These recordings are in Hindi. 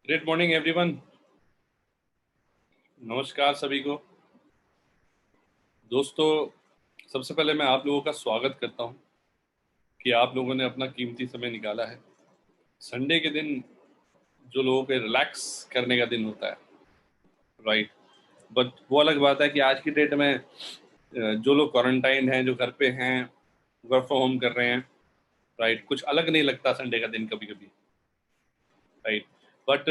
Great morning everyone. नमस्कार सभी को। दोस्तों, सबसे पहले मैं आप लोगों का स्वागत करता हूं कि आप लोगों ने अपना कीमती समय निकाला है। संडे के दिन जो लोगों के रिलैक्स करने का दिन होता है, राइट, बट वो अलग बात है कि आज की डेट में जो लोग क्वारंटाइन हैं, जो घर पे हैं, वर्क फ्रॉम होम कर रहे हैं, राइट, कुछ अलग नहीं लगता संडे का दिन कभी कभी, राइट। बट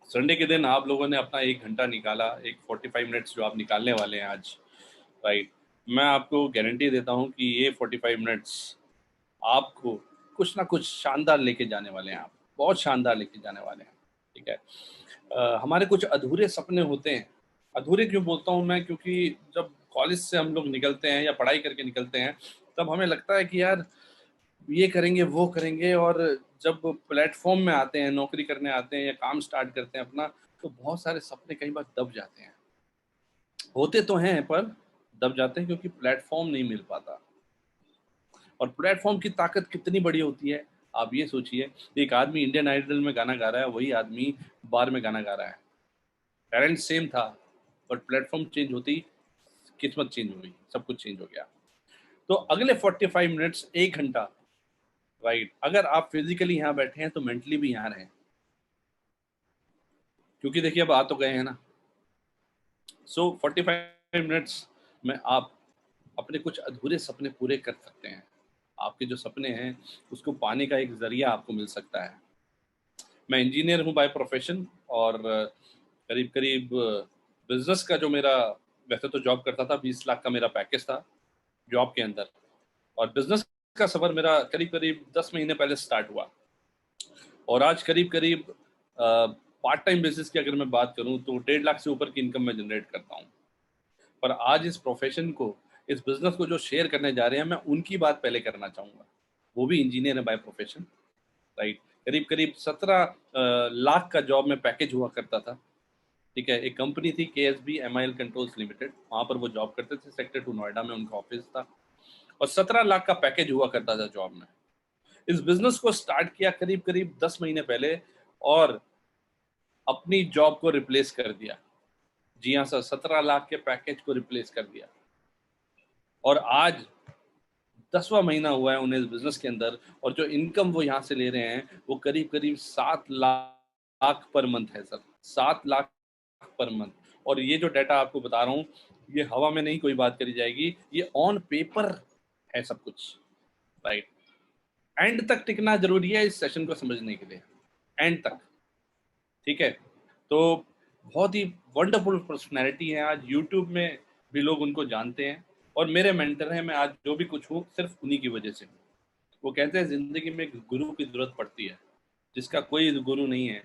संडे के दिन आप लोगों ने अपना 1 घंटा निकाला, एक 45 मिनट्स जो आप निकालने वाले हैं आज, राइट। मैं आपको गारंटी देता हूं कि ये 45 मिनट्स आपको कुछ ना कुछ शानदार लेके जाने वाले हैं। आप बहुत शानदार लेके जाने वाले हैं, ठीक है। हमारे कुछ अधूरे सपने होते हैं। अधूरे क्यों बोलता हूँ मैं? क्योंकि जब कॉलेज से हम लोग निकलते हैं या पढ़ाई करके निकलते हैं, तब हमें लगता है कि यार ये करेंगे वो करेंगे, और जब प्लेटफॉर्म में आते हैं, नौकरी करने आते हैं या काम स्टार्ट करते हैं अपना, तो बहुत सारे सपने कई बार दब जाते हैं। होते तो हैं पर दब जाते हैं क्योंकि प्लेटफॉर्म नहीं मिल पाता। और प्लेटफॉर्म की ताकत कितनी बड़ी होती है, आप ये सोचिए। एक आदमी इंडियन आइडल में गाना गा रहा है, वही आदमी बार में गाना गा रहा है। टैलेंट सेम था, बट प्लेटफॉर्म चेंज होती किस्मत चेंज हो गई, सब कुछ चेंज हो गया। तो अगले 45 मिनट्स, 1 घंटा, राइट, अगर आप फिजिकली यहाँ बैठे हैं तो मेंटली भी यहाँ रहें, क्योंकि देखिए अब आ तो गए हैं ना। सो 45 मिनट्स में आप अपने कुछ अधूरे सपने पूरे कर सकते हैं। आपके जो सपने हैं उसको पाने का एक जरिया आपको मिल सकता है। मैं इंजीनियर हूँ बाय प्रोफेशन, और करीब करीब बिजनेस का जो मेरा, वैसे तो जॉब करता था, 20 लाख का मेरा पैकेज था जॉब के अंदर, और बिजनेस का सफर मेरा करीब करीब 10 महीने पहले स्टार्ट हुआ। और आज करीब करीब पार्ट टाइम बेसिस की अगर मैं बात करूं तो 1.5 लाख से ऊपर की इनकम मैं जनरेट करता हूं। पर आज इस प्रोफेशन को, इस बिजनेस को जो शेयर करने जा रहे हैं, मैं उनकी बात पहले करना चाहूंगा। वो भी इंजीनियर है बाय प्रोफेशन, राइट। करीब करीब 17 लाख का जॉब में पैकेज हुआ करता था, ठीक है। एक कंपनी थी KSB MIL कंट्रोल्स लिमिटेड, वहां पर वो जॉब करते थे, सेक्टर 2 नोएडा में उनका ऑफिस था, और 17 लाख का पैकेज हुआ करता था जॉब में। इस बिजनेस को स्टार्ट किया करीब करीब 10 महीने पहले, और अपनी जॉब को रिप्लेस कर दिया। जी हाँ सर, 17 लाख के पैकेज को रिप्लेस कर दिया। और आज 10वां महीना हुआ है उन्हें इस बिजनेस के अंदर, और जो इनकम वो यहाँ से ले रहे हैं वो करीब करीब 7 लाख पर मंथ है सर, 7 लाख पर मंथ। और ये जो डाटा आपको बता रहा हूँ, ये हवा में नहीं कोई बात करी जाएगी, ये ऑन पेपर है सब कुछ, राइट। एंड तक टिकना जरूरी है इस सेशन को समझने के लिए, एंड तक, ठीक है। तो बहुत ही वंडरफुल पर्सनैलिटी है, आज यूट्यूब में भी लोग उनको जानते हैं, और मेरे मेंटर हैं। मैं आज जो भी कुछ हूँ सिर्फ उन्हीं की वजह से हूँ। वो कहते हैं जिंदगी में एक गुरु की जरूरत पड़ती है, जिसका कोई गुरु नहीं है,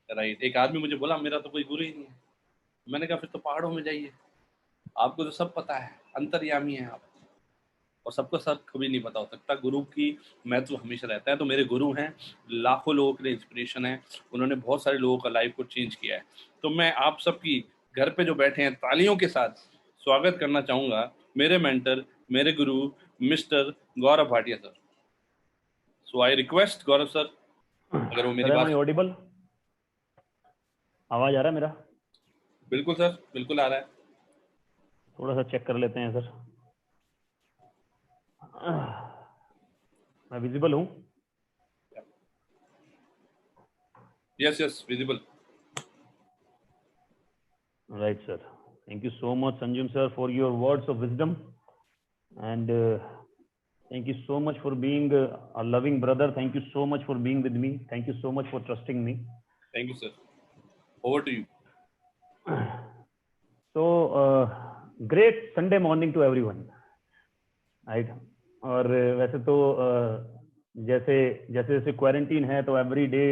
राइट। एक आदमी मुझे बोला मेरा तो कोई गुरु ही नहीं है। मैंने कहा फिर तो पहाड़ों में जाइए, आपको तो सब पता है, अंतर्यामी है आप, और सबको सब कभी नहीं पता हो सकता। गुरु की महत्व हमेशा रहता है। तो मेरे गुरु हैं, लाखों लोगों के लिए इंस्पिरेशन है, उन्होंने बहुत सारे लोगों का लाइफ को चेंज किया है। तो मैं आप सबकी घर पे जो बैठे हैं तालियों के साथ स्वागत करना चाहूंगा मेरे मेंटर, मेरे गुरु, mister Gaurav Bhatia sir. So I request Gaurav sir, अगर वो मेरी सर, एम आई बात। ऑडिबल? आवाज आ रहा है मेरा? बिल्कुल सर, बिल्कुल आ रहा है। थोड़ा सा चेक कर लेते हैं सर। मैं विजिबल हूँ? Yes yes, visible. Right sir. Thank you so much Sanjum sir for your words of wisdom, and thank you so much for being a loving brother. Thank you so much for being with me. Thank you so much for trusting me. Thank you sir, over to you. So great Sunday morning to everyone, right? और वैसे तो जैसे जैसे जैसे क्वारंटीन है तो every day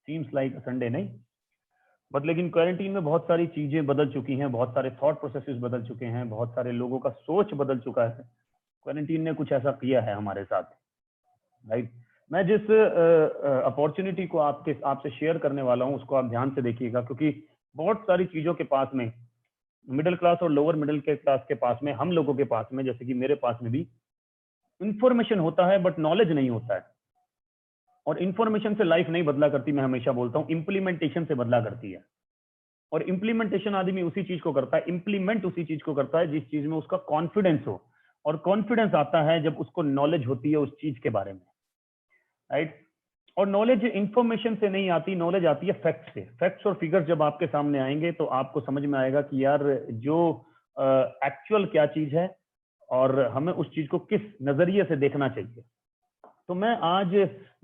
seems like Sunday, नहीं? बट लेकिन क्वारंटीन में बहुत सारी चीजें बदल चुकी हैं, बहुत सारे थॉट प्रोसेसेस बदल चुके हैं, बहुत सारे लोगों का सोच बदल चुका है। क्वारंटीन ने कुछ ऐसा किया है हमारे साथ, राइट? मैं जिस अपॉर्चुनिटी को आपसे शेयर करने वाला हूं उसको आप ध्यान से देखिएगा, क्योंकि बहुत सारी चीजों के पास में, मिडिल क्लास और लोअर मिडिल क्लास के पास में, हम लोगों के पास में, जैसे कि मेरे पास में भी इंफॉर्मेशन होता है बट नॉलेज नहीं होता है। और इंफॉर्मेशन से लाइफ नहीं बदला करती, मैं हमेशा बोलता हूँ इंप्लीमेंटेशन से बदला करती है। और इंप्लीमेंटेशन आदमी उसी चीज को करता है, इंप्लीमेंट उसी चीज को करता है जिस चीज में उसका कॉन्फिडेंस हो, और कॉन्फिडेंस आता है जब उसको नॉलेज होती है उस चीज के बारे में, राइट। और नॉलेज इंफॉर्मेशन से नहीं आती, नॉलेज आती है फैक्ट से। फैक्ट्स और फिगर्स जब आपके सामने आएंगे तो आपको समझ में आएगा कि यार जो एक्चुअल क्या चीज है और हमें उस चीज को किस नजरिए से देखना चाहिए। तो मैं आज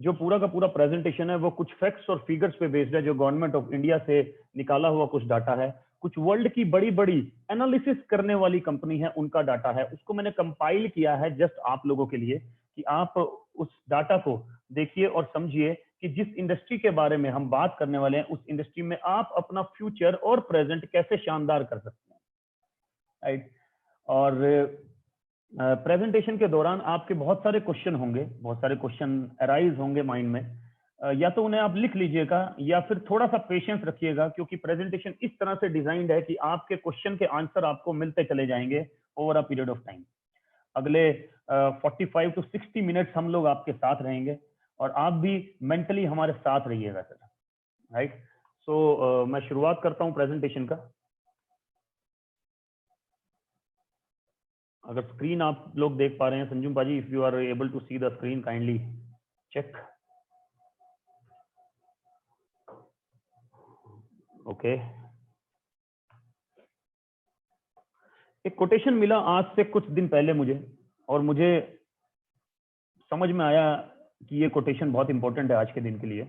जो पूरा का पूरा प्रेजेंटेशन है वो कुछ फैक्ट्स और फिगर्स पे बेस्ड है, जो गवर्नमेंट ऑफ इंडिया से निकाला हुआ कुछ डाटा है, कुछ वर्ल्ड की बड़ी बड़ी एनालिसिस करने वाली कंपनी है उनका डाटा है, उसको मैंने कंपाइल किया है जस्ट आप लोगों के लिए कि आप उस डाटा को देखिए और समझिए कि जिस इंडस्ट्री के बारे में हम बात करने वाले हैं उस इंडस्ट्री में आप अपना फ्यूचर और प्रेजेंट कैसे शानदार कर सकते हैं, राइट। और प्रेजेंटेशन के दौरान आपके बहुत सारे क्वेश्चन होंगे, बहुत सारे क्वेश्चन अराइज होंगे माइंड में, या तो उन्हें आप लिख लीजिएगा या फिर थोड़ा सा पेशेंस रखिएगा, क्योंकि प्रेजेंटेशन इस तरह से डिजाइंड है कि आपके क्वेश्चन के आंसर आपको मिलते चले जाएंगे over a period of time. अगले 45 to 60 मिनट्स हम लोग आपके साथ रहेंगे और आप भी मेंटली हमारे साथ रहिएगा सर, राइट। सो मैं शुरुआत करता हूं प्रेजेंटेशन का। अगर स्क्रीन आप लोग देख पा रहे हैं, Sanjum paaji, if you are able to see the screen kindly check. Okay, एक कोटेशन मिला आज से कुछ दिन पहले मुझे, और मुझे समझ में आया कि ये कोटेशन बहुत इंपॉर्टेंट है आज के दिन के लिए,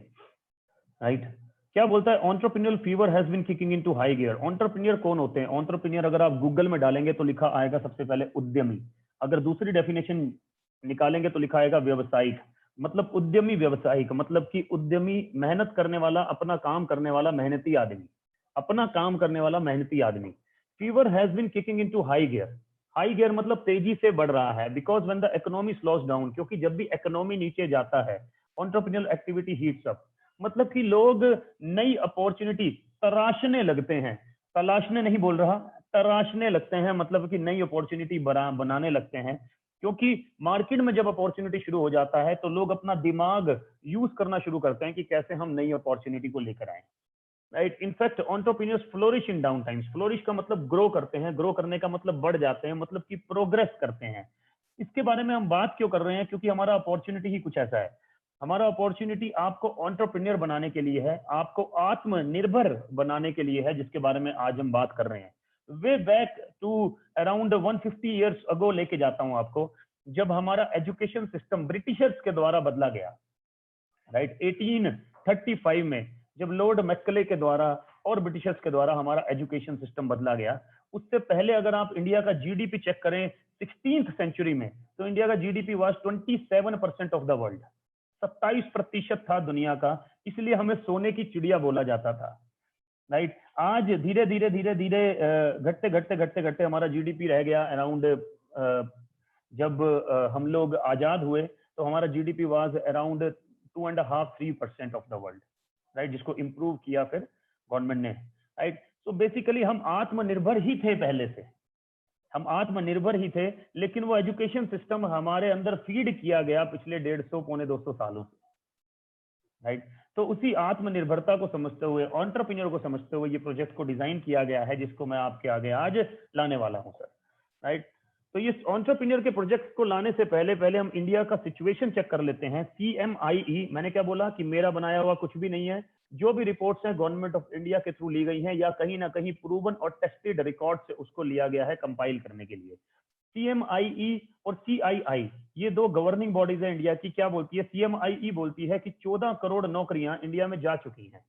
राइट। क्या बोलता है? Entrepreneur fever has been kicking into high gear. Entrepreneur कौन होते हैं? एंटरप्रेन्योर अगर आप गूगल में डालेंगे तो लिखा आएगा सबसे पहले उद्यमी। अगर दूसरी डेफिनेशन निकालेंगे तो लिखा आएगा व्यवसायिक। मतलब उद्यमी व्यवसायिक मतलब कि उद्यमी मेहनत करने वाला, अपना काम करने वाला मेहनती आदमी, अपना काम करने वाला मेहनती आदमी। Fever has been kicking into high gear. High gear मतलब तेजी से बढ़ रहा है, because when the economy slows down, क्योंकि जब भी इकोनॉमी नीचे जाता है एंटरप्रेन्योर एक्टिविटी हीट्स अप। मतलब कि लोग नई अपॉर्चुनिटी तराशने लगते हैं, तलाशने नहीं बोल रहा, तराशने लगते हैं, मतलब कि नई अपॉर्चुनिटी बनाने लगते हैं। क्योंकि मार्केट में जब अपॉर्चुनिटी शुरू हो जाता है तो लोग अपना दिमाग यूज करना शुरू करते हैं कि कैसे हम नई अपॉर्चुनिटी को लेकर आए, राइट। इनफैक्ट एंटरप्रेन्योर्स फ्लोरिश इन डाउन टाइम्स। फ्लोरिश का मतलब ग्रो करते हैं, ग्रो करने का मतलब बढ़ जाते हैं, मतलब कि प्रोग्रेस करते हैं। इसके बारे में हम बात क्यों कर रहे हैं? क्योंकि हमारा अपॉर्चुनिटी ही कुछ ऐसा है। हमारा अपॉर्चुनिटी आपको एंटरप्रेन्योर बनाने के लिए है, आपको आत्मनिर्भर बनाने के लिए है, जिसके बारे में आज हम बात कर रहे हैं। Way back to around 150 years ago लेके जाता हूं आपको, जब हमारा एजुकेशन सिस्टम ब्रिटिशर्स के द्वारा बदला गया, राइट। 1835 में जब लॉर्ड मैकले के द्वारा और ब्रिटिशर्स के द्वारा हमारा एजुकेशन सिस्टम बदला गया। उससे पहले अगर आप इंडिया का जीडीपी चेक करें 16th सेंचुरी में, तो इंडिया का GDP was 27% of the world, 27% था दुनिया का। इसलिए हमें सोने की चिड़िया बोला जाता था, राइट। आज धीरे धीरे धीरे धीरे घटते घटते घटते घटते हमारा जीडीपी रह गया अराउंड, जब हम लोग आजाद हुए तो हमारा GDP was around 2.5-3% of the world, right, जिसको इम्प्रूव किया फिर गवर्नमेंट ने, राइट। तो बेसिकली हम आत्मनिर्भर ही थे पहले से, हम आत्मनिर्भर ही थे, लेकिन वो एजुकेशन सिस्टम हमारे अंदर फीड किया गया पिछले 150-200 सालों से, राइट। तो उसी आत्मनिर्भरता को समझते हुए, एंटरप्रेन्योर को समझते हुए ये प्रोजेक्ट को डिजाइन किया गया है, जिसको मैं आपके आगे आज लाने वाला हूं सर, राइट। तो ये एंटरप्रेन्योर के प्रोजेक्ट को लाने से पहले पहले हम इंडिया का सिचुएशन चेक कर लेते हैं। CMIE, मैंने क्या बोला कि मेरा बनाया हुआ कुछ भी नहीं है, जो भी रिपोर्ट्स हैं गवर्नमेंट ऑफ इंडिया के थ्रू ली गई हैं, या कहीं ना कहीं प्रूवन और टेस्टेड रिकॉर्ड से उसको लिया गया है कंपाइल करने के लिए। CMIE और CII ये दो गवर्निंग बॉडीज है इंडिया की। क्या बोलती है? CMIE बोलती है कि 14 करोड़ नौकरियां इंडिया में जा चुकी हैं,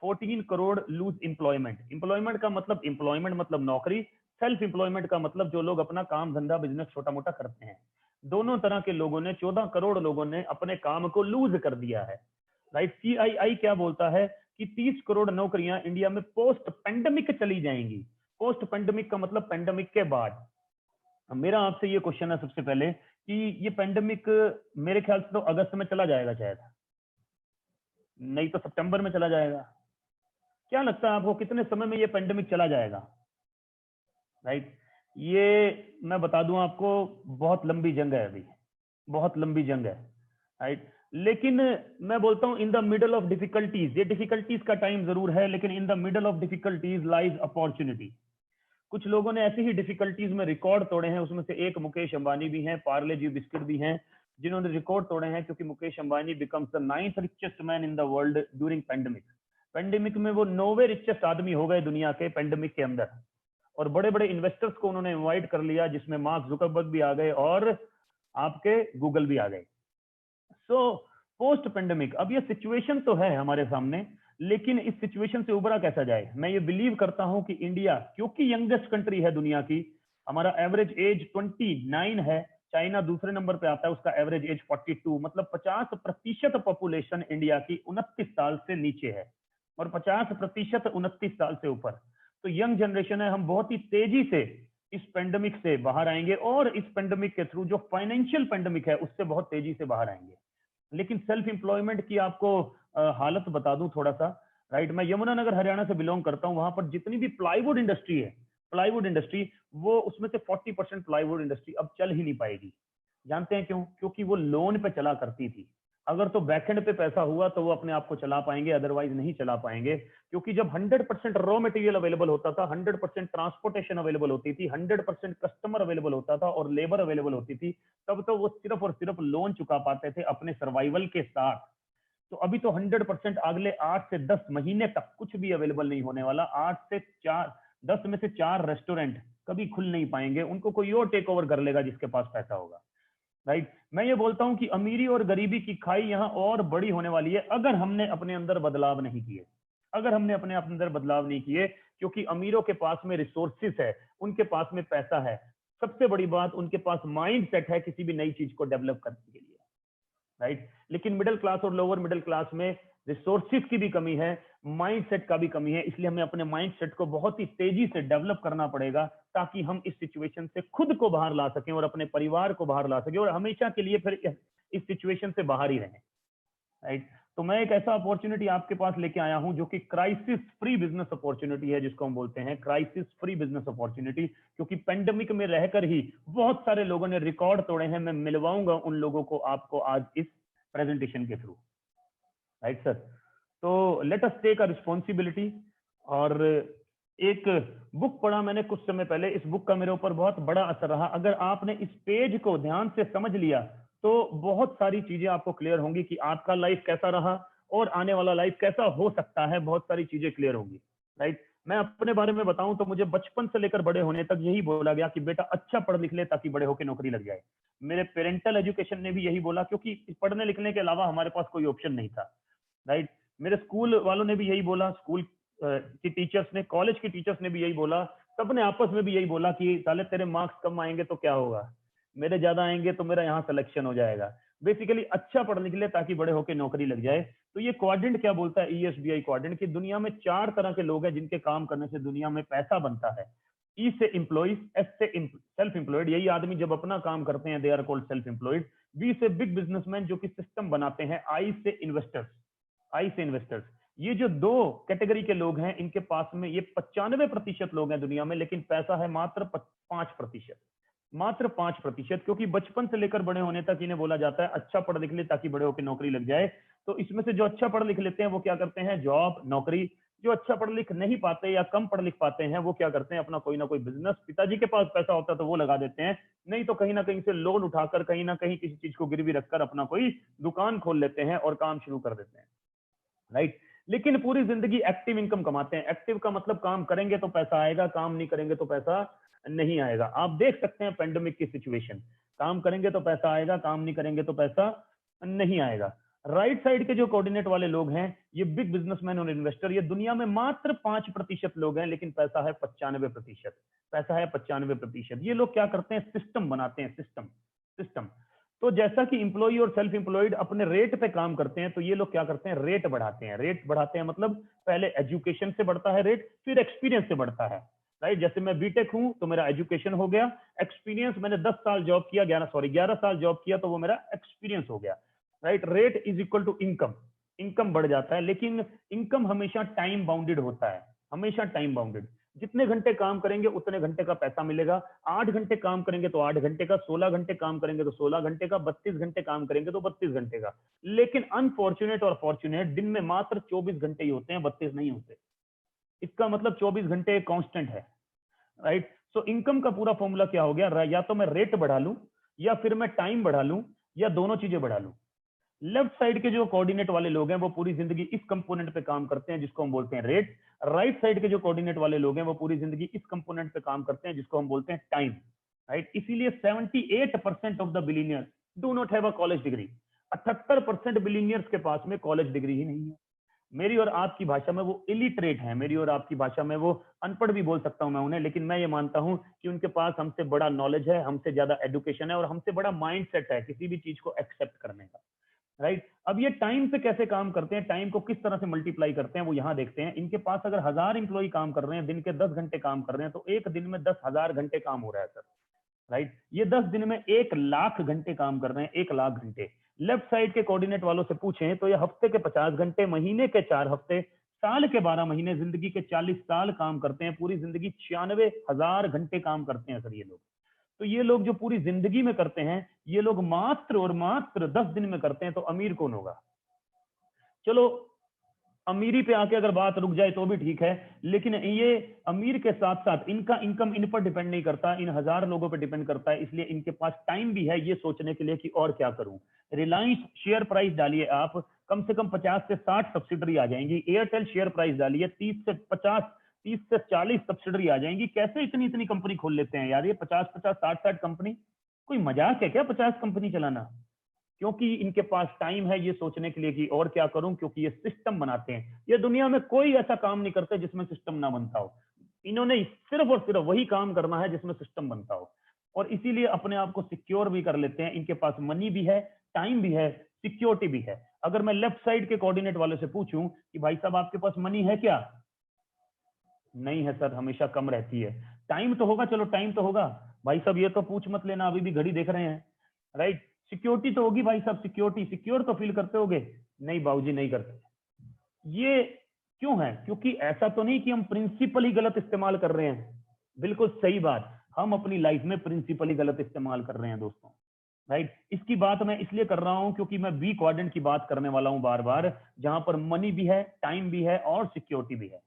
14 करोड़ लूज एम्प्लॉयमेंट। एम्प्लॉयमेंट का मतलब, एम्प्लॉयमेंट मतलब नौकरी, सेल्फ एम्प्लॉयमेंट का मतलब जो लोग अपना काम धंधा बिजनेस छोटा मोटा करते हैं। दोनों तरह के लोगों ने, 14 करोड़ लोगों ने अपने काम को लूज कर दिया है, राइट। CII क्या बोलता है कि 30 करोड़ नौकरियां इंडिया में पोस्ट पेंडेमिक चली जाएंगी। पोस्ट पेंडेमिक का मतलब पेंडेमिक के बाद। मेरा आपसे ये क्वेश्चन है सबसे पहले कि ये पेंडेमिक मेरे ख्याल से तो अगस्त में चला जाएगा शायद, नहीं तो सितंबर में चला जाएगा। क्या लगता है आपको कितने समय में ये पेंडेमिक चला जाएगा, राइट। ये मैं बता दूं आपको, बहुत लंबी जंग है अभी, बहुत लंबी जंग है, राइट। लेकिन मैं बोलता हूं in the middle of difficulties, ये डिफिकल्टीज का टाइम जरूर है, लेकिन in the middle of difficulties lies opportunity. कुछ लोगों ने ऐसी ही डिफिकल्टीज में रिकॉर्ड तोड़े हैं, उसमें से एक मुकेश अंबानी भी हैं, पार्ले जी बिस्किट भी हैं, जिन्होंने रिकॉर्ड तोड़े हैं, क्योंकि Mukesh Ambani becomes the 9th richest man in the world during pandemic. Pandemic में वो 9वें रिचेस्ट आदमी हो गए दुनिया के पेंडेमिक के अंदर, और बड़े बड़े इन्वेस्टर्स को उन्होंने इनवाइट कर लिया, जिसमें मार्क जुकरबर्ग भी आ गए और आपके गूगल भी आ गए। सो पोस्ट पेंडेमिक अब ये सिचुएशन तो है हमारे सामने, लेकिन इस सिचुएशन से उबरा कैसा जाए। मैं ये बिलीव करता हूं कि इंडिया, क्योंकि यंगेस्ट कंट्री है दुनिया की, हमारा एवरेज एज 29 है, चाइना दूसरे नंबर पे आता है, उसका एवरेज एज 42, मतलब 50% पॉपुलेशन इंडिया की 29 साल से नीचे है और 50% 29 साल से ऊपर। तो यंग जनरेशन है, हम बहुत ही तेजी से इस पेंडेमिक से बाहर आएंगे, और इस पेंडेमिक के थ्रू जो फाइनेंशियल पेंडेमिक है उससे बहुत तेजी से बाहर आएंगे। लेकिन सेल्फ एम्प्लॉयमेंट की आपको हालत बता दूं थोड़ा सा, राइट। मैं यमुनानगर हरियाणा से बिलोंग करता हूं, वहां पर जितनी भी प्लाईवुड इंडस्ट्री है, प्लाईवुड इंडस्ट्री, वो उसमें से 40% प्लाईवुड इंडस्ट्री अब चल ही नहीं पाएगी। जानते हैं क्यों? क्योंकि वो लोन पे चला करती थी। अगर तो बैकएंड पे पैसा हुआ तो वो अपने आप को चला पाएंगे, अदरवाइज नहीं चला पाएंगे। क्योंकि जब 100% रॉ मटेरियल अवेलेबल होता था, 100% ट्रांसपोर्टेशन अवेलेबल होती थी, 100% कस्टमर अवेलेबल होता था और लेबर अवेलेबल होती थी, तब तो वो सिर्फ और सिर्फ लोन चुका पाते थे अपने सर्वाइवल के साथ। तो अभी तो 100% अगले 8 से 10 महीने तक कुछ भी अवेलेबल नहीं होने वाला। 10 में से 4 रेस्टोरेंट कभी खुल नहीं पाएंगे, उनको कोई और टेक ओवर कर लेगा जिसके पास पैसा होगा, राइट। मैं ये बोलता हूं कि अमीरी और गरीबी की खाई यहां और बड़ी होने वाली है अगर हमने अपने अंदर बदलाव नहीं किए, अगर हमने अपने अंदर बदलाव नहीं किए। क्योंकि अमीरों के पास में रिसोर्सेस है, उनके पास में पैसा है, सबसे बड़ी बात उनके पास माइंड सेट है किसी भी नई चीज को डेवलप करने के लिए, राइट। लेकिन मिडिल क्लास और लोअर मिडिल क्लास में रिसोर्सेज की भी कमी है, माइंडसेट का भी कमी है। इसलिए हमें अपने माइंडसेट को बहुत ही तेजी से डेवलप करना पड़ेगा, ताकि हम इस सिचुएशन से खुद को बाहर ला सकें और अपने परिवार को बाहर ला सकें, और हमेशा के लिए फिर इस सिचुएशन से बाहर ही रहें, राइट। तो मैं एक ऐसा अपॉर्चुनिटी आपके पास लेके आया हूं जो कि क्राइसिस फ्री बिजनेस अपॉर्चुनिटी है, जिसको हम बोलते हैं क्राइसिस फ्री बिजनेस अपॉर्चुनिटी। क्योंकि पेंडेमिक में रहकर ही बहुत सारे लोगों ने रिकॉर्ड तोड़े हैं। मैं मिलवाऊंगा उन लोगों को आपको आज इस प्रेजेंटेशन के थ्रू, राइट सर। तो let us take a responsibility. और एक बुक पढ़ा मैंने कुछ समय पहले, इस बुक का मेरे ऊपर बहुत बड़ा असर रहा। अगर आपने इस पेज को ध्यान से समझ लिया तो बहुत सारी चीजें आपको क्लियर होंगी कि आपका लाइफ कैसा रहा और आने वाला लाइफ कैसा हो सकता है। बहुत सारी चीजें क्लियर होंगी, राइट। मैं अपने बारे में बताऊं तो मुझे बचपन से लेकर बड़े होने तक यही बोला गया कि बेटा अच्छा पढ़ लिख ले ताकि बड़े होकर नौकरी लग जाए। मेरे पेरेंटल एजुकेशन ने भी यही बोला, क्योंकि पढ़ने लिखने के अलावा हमारे पास कोई ऑप्शन नहीं था, राइट। मेरे स्कूल वालों ने भी यही बोला, स्कूल की टीचर्स ने, कॉलेज की टीचर्स ने भी यही बोला, सबने आपस में भी यही बोला कि साले तेरे मार्क्स कम आएंगे तो क्या होगा, मेरे ज्यादा आएंगे तो मेरा यहाँ सिलेक्शन हो जाएगा। बेसिकली अच्छा पढ़ लिख ले ताकि बड़े होकर नौकरी लग जाए। तो ये क्वाड्रेंट क्या बोलता है, ESBI क्वाड्रेंट, की दुनिया में 4 तरह के लोग हैं जिनके काम करने से दुनिया में पैसा बनता है। ई से एम्प्लॉइज, एस से सेल्फ एम्प्लॉयड, यही आदमी जब अपना काम करते हैं they are called self employed. B से बिग बिजनेसमैन जो कि सिस्टम बनाते हैं। आई से इन्वेस्टर्स, आई से इन्वेस्टर्स। ये जो 2 कैटेगरी के लोग हैं, इनके पास में ये 95% लोग हैं दुनिया में, लेकिन पैसा है मात्र 5%, मात्र 5%। क्योंकि बचपन से लेकर बड़े होने तक इन्हें बोला जाता है अच्छा पढ़ लिख ले ताकि बड़े होकर नौकरी लग जाए। तो इसमें से जो अच्छा पढ़ लिख लेते हैं वो क्या करते हैं, जॉब, नौकरी। जो अच्छा पढ़ लिख नहीं पाते या कम पढ़ लिख पाते हैं वो क्या करते हैं, अपना कोई ना कोई बिजनेस। पिताजी के पास पैसा होता है तो वो लगा देते हैं, नहीं तो कहीं ना कहीं से लोन उठाकर, कहीं ना कहीं किसी चीज को गिरवी रखकर अपना कोई दुकान खोल लेते हैं और काम शुरू कर देते हैं, राइट। लेकिन पूरी जिंदगी एक्टिव इनकम कमाते हैं। एक्टिव का मतलब काम करेंगे तो पैसा आएगा, काम नहीं करेंगे तो पैसा नहीं आएगा। आप देख सकते हैं पेंडेमिक की सिचुएशन, काम करेंगे तो पैसा आएगा, काम नहीं करेंगे तो पैसा नहीं आएगा। राइट साइड के जो कोऑर्डिनेट वाले लोग हैं, ये बिग बिजनेसमैन और इन्वेस्टर, ये दुनिया में मात्र 5% लोग हैं, लेकिन पैसा है 95%, पैसा है 95%। ये लोग क्या करते हैं, सिस्टम बनाते हैं, सिस्टम। तो जैसा कि इंप्लॉई और सेल्फ इंप्लॉयड अपने रेट पे काम करते हैं, तो ये लोग क्या करते हैं, रेट बढ़ाते हैं। रेट बढ़ाते हैं मतलब पहले एजुकेशन से बढ़ता है रेट, फिर एक्सपीरियंस से बढ़ता है, राइट। जैसे मैं बीटेक हूं तो मेरा एजुकेशन हो गया, एक्सपीरियंस मैंने 10 साल जॉब किया, 11 साल जॉब किया तो वो मेरा एक्सपीरियंस हो गया, right. Rate is equal to income, income बढ़ जाता है। लेकिन इनकम हमेशा टाइम बाउंडेड होता है, हमेशा टाइम बाउंडेड। जितने घंटे काम करेंगे उतने घंटे का पैसा मिलेगा। 8 घंटे काम करेंगे तो 8 घंटे का, 16 घंटे काम करेंगे तो 16 घंटे का, 32 घंटे काम करेंगे तो 32 घंटे का। लेकिन अनफॉर्चुनेट और फॉर्चुनेट, दिन में मात्र 24 घंटे ही होते हैं, 32 नहीं होते। इसका मतलब 24 घंटे कांस्टेंट है, राइट। सो इनकम का पूरा फॉर्मूला क्या हो गया, या तो मैं रेट बढ़ा लूं, या फिर मैं टाइम बढ़ा लूं, या दोनों चीजें बढ़ा लूं। लेफ्ट साइड के जो कोऑर्डिनेट वाले लोग हैं वो पूरी जिंदगी इस कंपोनेंट पे काम करते हैं जिसको हम बोलते हैं रेट। राइट साइड के जो कोऑर्डिनेट वाले लोग हैं वो पूरी जिंदगी इस कंपोनेंट पे काम करते हैं जिसको हम बोलते हैं टाइम, राइट। इसीलिए 78% of the billionaires do not have a college degree. 78% billionaires के पास में कॉलेज डिग्री ही नहीं है। मेरी और आपकी भाषा में वो इलिटरेट है, मेरी और आपकी भाषा में वो अनपढ़ भी बोल सकता हूं मैं उन्हें, लेकिन मैं ये मानता हूं कि उनके पास हमसे बड़ा नॉलेज है, हमसे ज्यादा एजुकेशन है और हमसे बड़ा माइंडसेट है किसी भी चीज को एक्सेप्ट करने का, राइट। अब ये टाइम पे कैसे काम करते हैं, टाइम को किस तरह से मल्टीप्लाई करते हैं, वो यहां देखते हैं। इनके पास अगर 1000 इंप्लॉई काम कर रहे हैं, दिन के 10 घंटे काम कर रहे हैं, तो एक दिन में 10,000 घंटे काम हो रहा है सर, राइट। ये 10 दिन में 1,00,000 घंटे काम कर रहे हैं, 1,00,000 घंटे। लेफ्ट साइड के कोऑर्डिनेट वालों से पूछें तो ये हफ्ते के 50 घंटे, महीने के 4 हफ्ते, साल के 12 महीने, जिंदगी के 40 साल काम करते हैं। पूरी जिंदगी 96,000 घंटे काम करते हैं सर ये लोग। तो ये लोग जो पूरी जिंदगी में करते हैं, ये लोग मात्र और मात्र 10 दिन में करते हैं। तो अमीर कौन होगा? चलो अमीरी पे आके अगर बात रुक जाए तो भी ठीक है, लेकिन ये अमीर के साथ साथ इनका इनकम इन पर डिपेंड नहीं करता, इन 1000 लोगों पर डिपेंड करता है। इसलिए इनके पास टाइम भी है ये सोचने के लिए कि और क्या करूं। रिलायंस शेयर प्राइस डालिए आप, कम से कम 50 से 60 सब्सिडरी आ जाएंगी। एयरटेल शेयर प्राइस डालिए, 30 से 50, 30 से 40 सब्सिडरी आ जाएंगी। कैसे इतनी इतनी कंपनी खोल लेते हैं यार ये 50-50, 60-60 कंपनी? कोई मजाक है क्या 50 कंपनी चलाना? क्योंकि इनके पास टाइम है ये सोचने के लिए कि और क्या करूं, क्योंकि ये सिस्टम बनाते हैं। ये दुनिया में कोई ऐसा काम नहीं करते जिसमें सिस्टम ना बनता हो। इन्होंने सिर्फ और सिर्फ वही काम करना है जिसमें सिस्टम बनता हो, और इसीलिए अपने आप को सिक्योर भी कर लेते हैं। इनके पास मनी भी है, टाइम भी है, सिक्योरिटी भी है। अगर मैं लेफ्ट साइड के कोऑर्डिनेट वाले से पूछूं कि भाई साहब आपके पास मनी है क्या? नहीं है सर, हमेशा कम रहती है। टाइम तो होगा, चलो टाइम तो होगा भाई साहब, ये तो पूछ मत लेना, अभी भी घड़ी देख रहे हैं, राइट। सिक्योरिटी तो होगी भाई साहब, सिक्योरिटी सिक्योर तो फील करते होगे? नहीं बाबूजी नहीं करते। ये क्यों है? क्योंकि ऐसा तो नहीं कि हम प्रिंसिपल ही गलत इस्तेमाल कर रहे हैं। बिल्कुल सही बात, हम अपनी लाइफ में प्रिंसिपल ही गलत इस्तेमाल कर रहे हैं दोस्तों, राइट। इसकी बात मैं इसलिए कर रहा हूं क्योंकि मैं बी क्वाड्रेंट की बात करने वाला हूं बार बार, जहां पर मनी भी है, टाइम भी है और सिक्योरिटी भी है,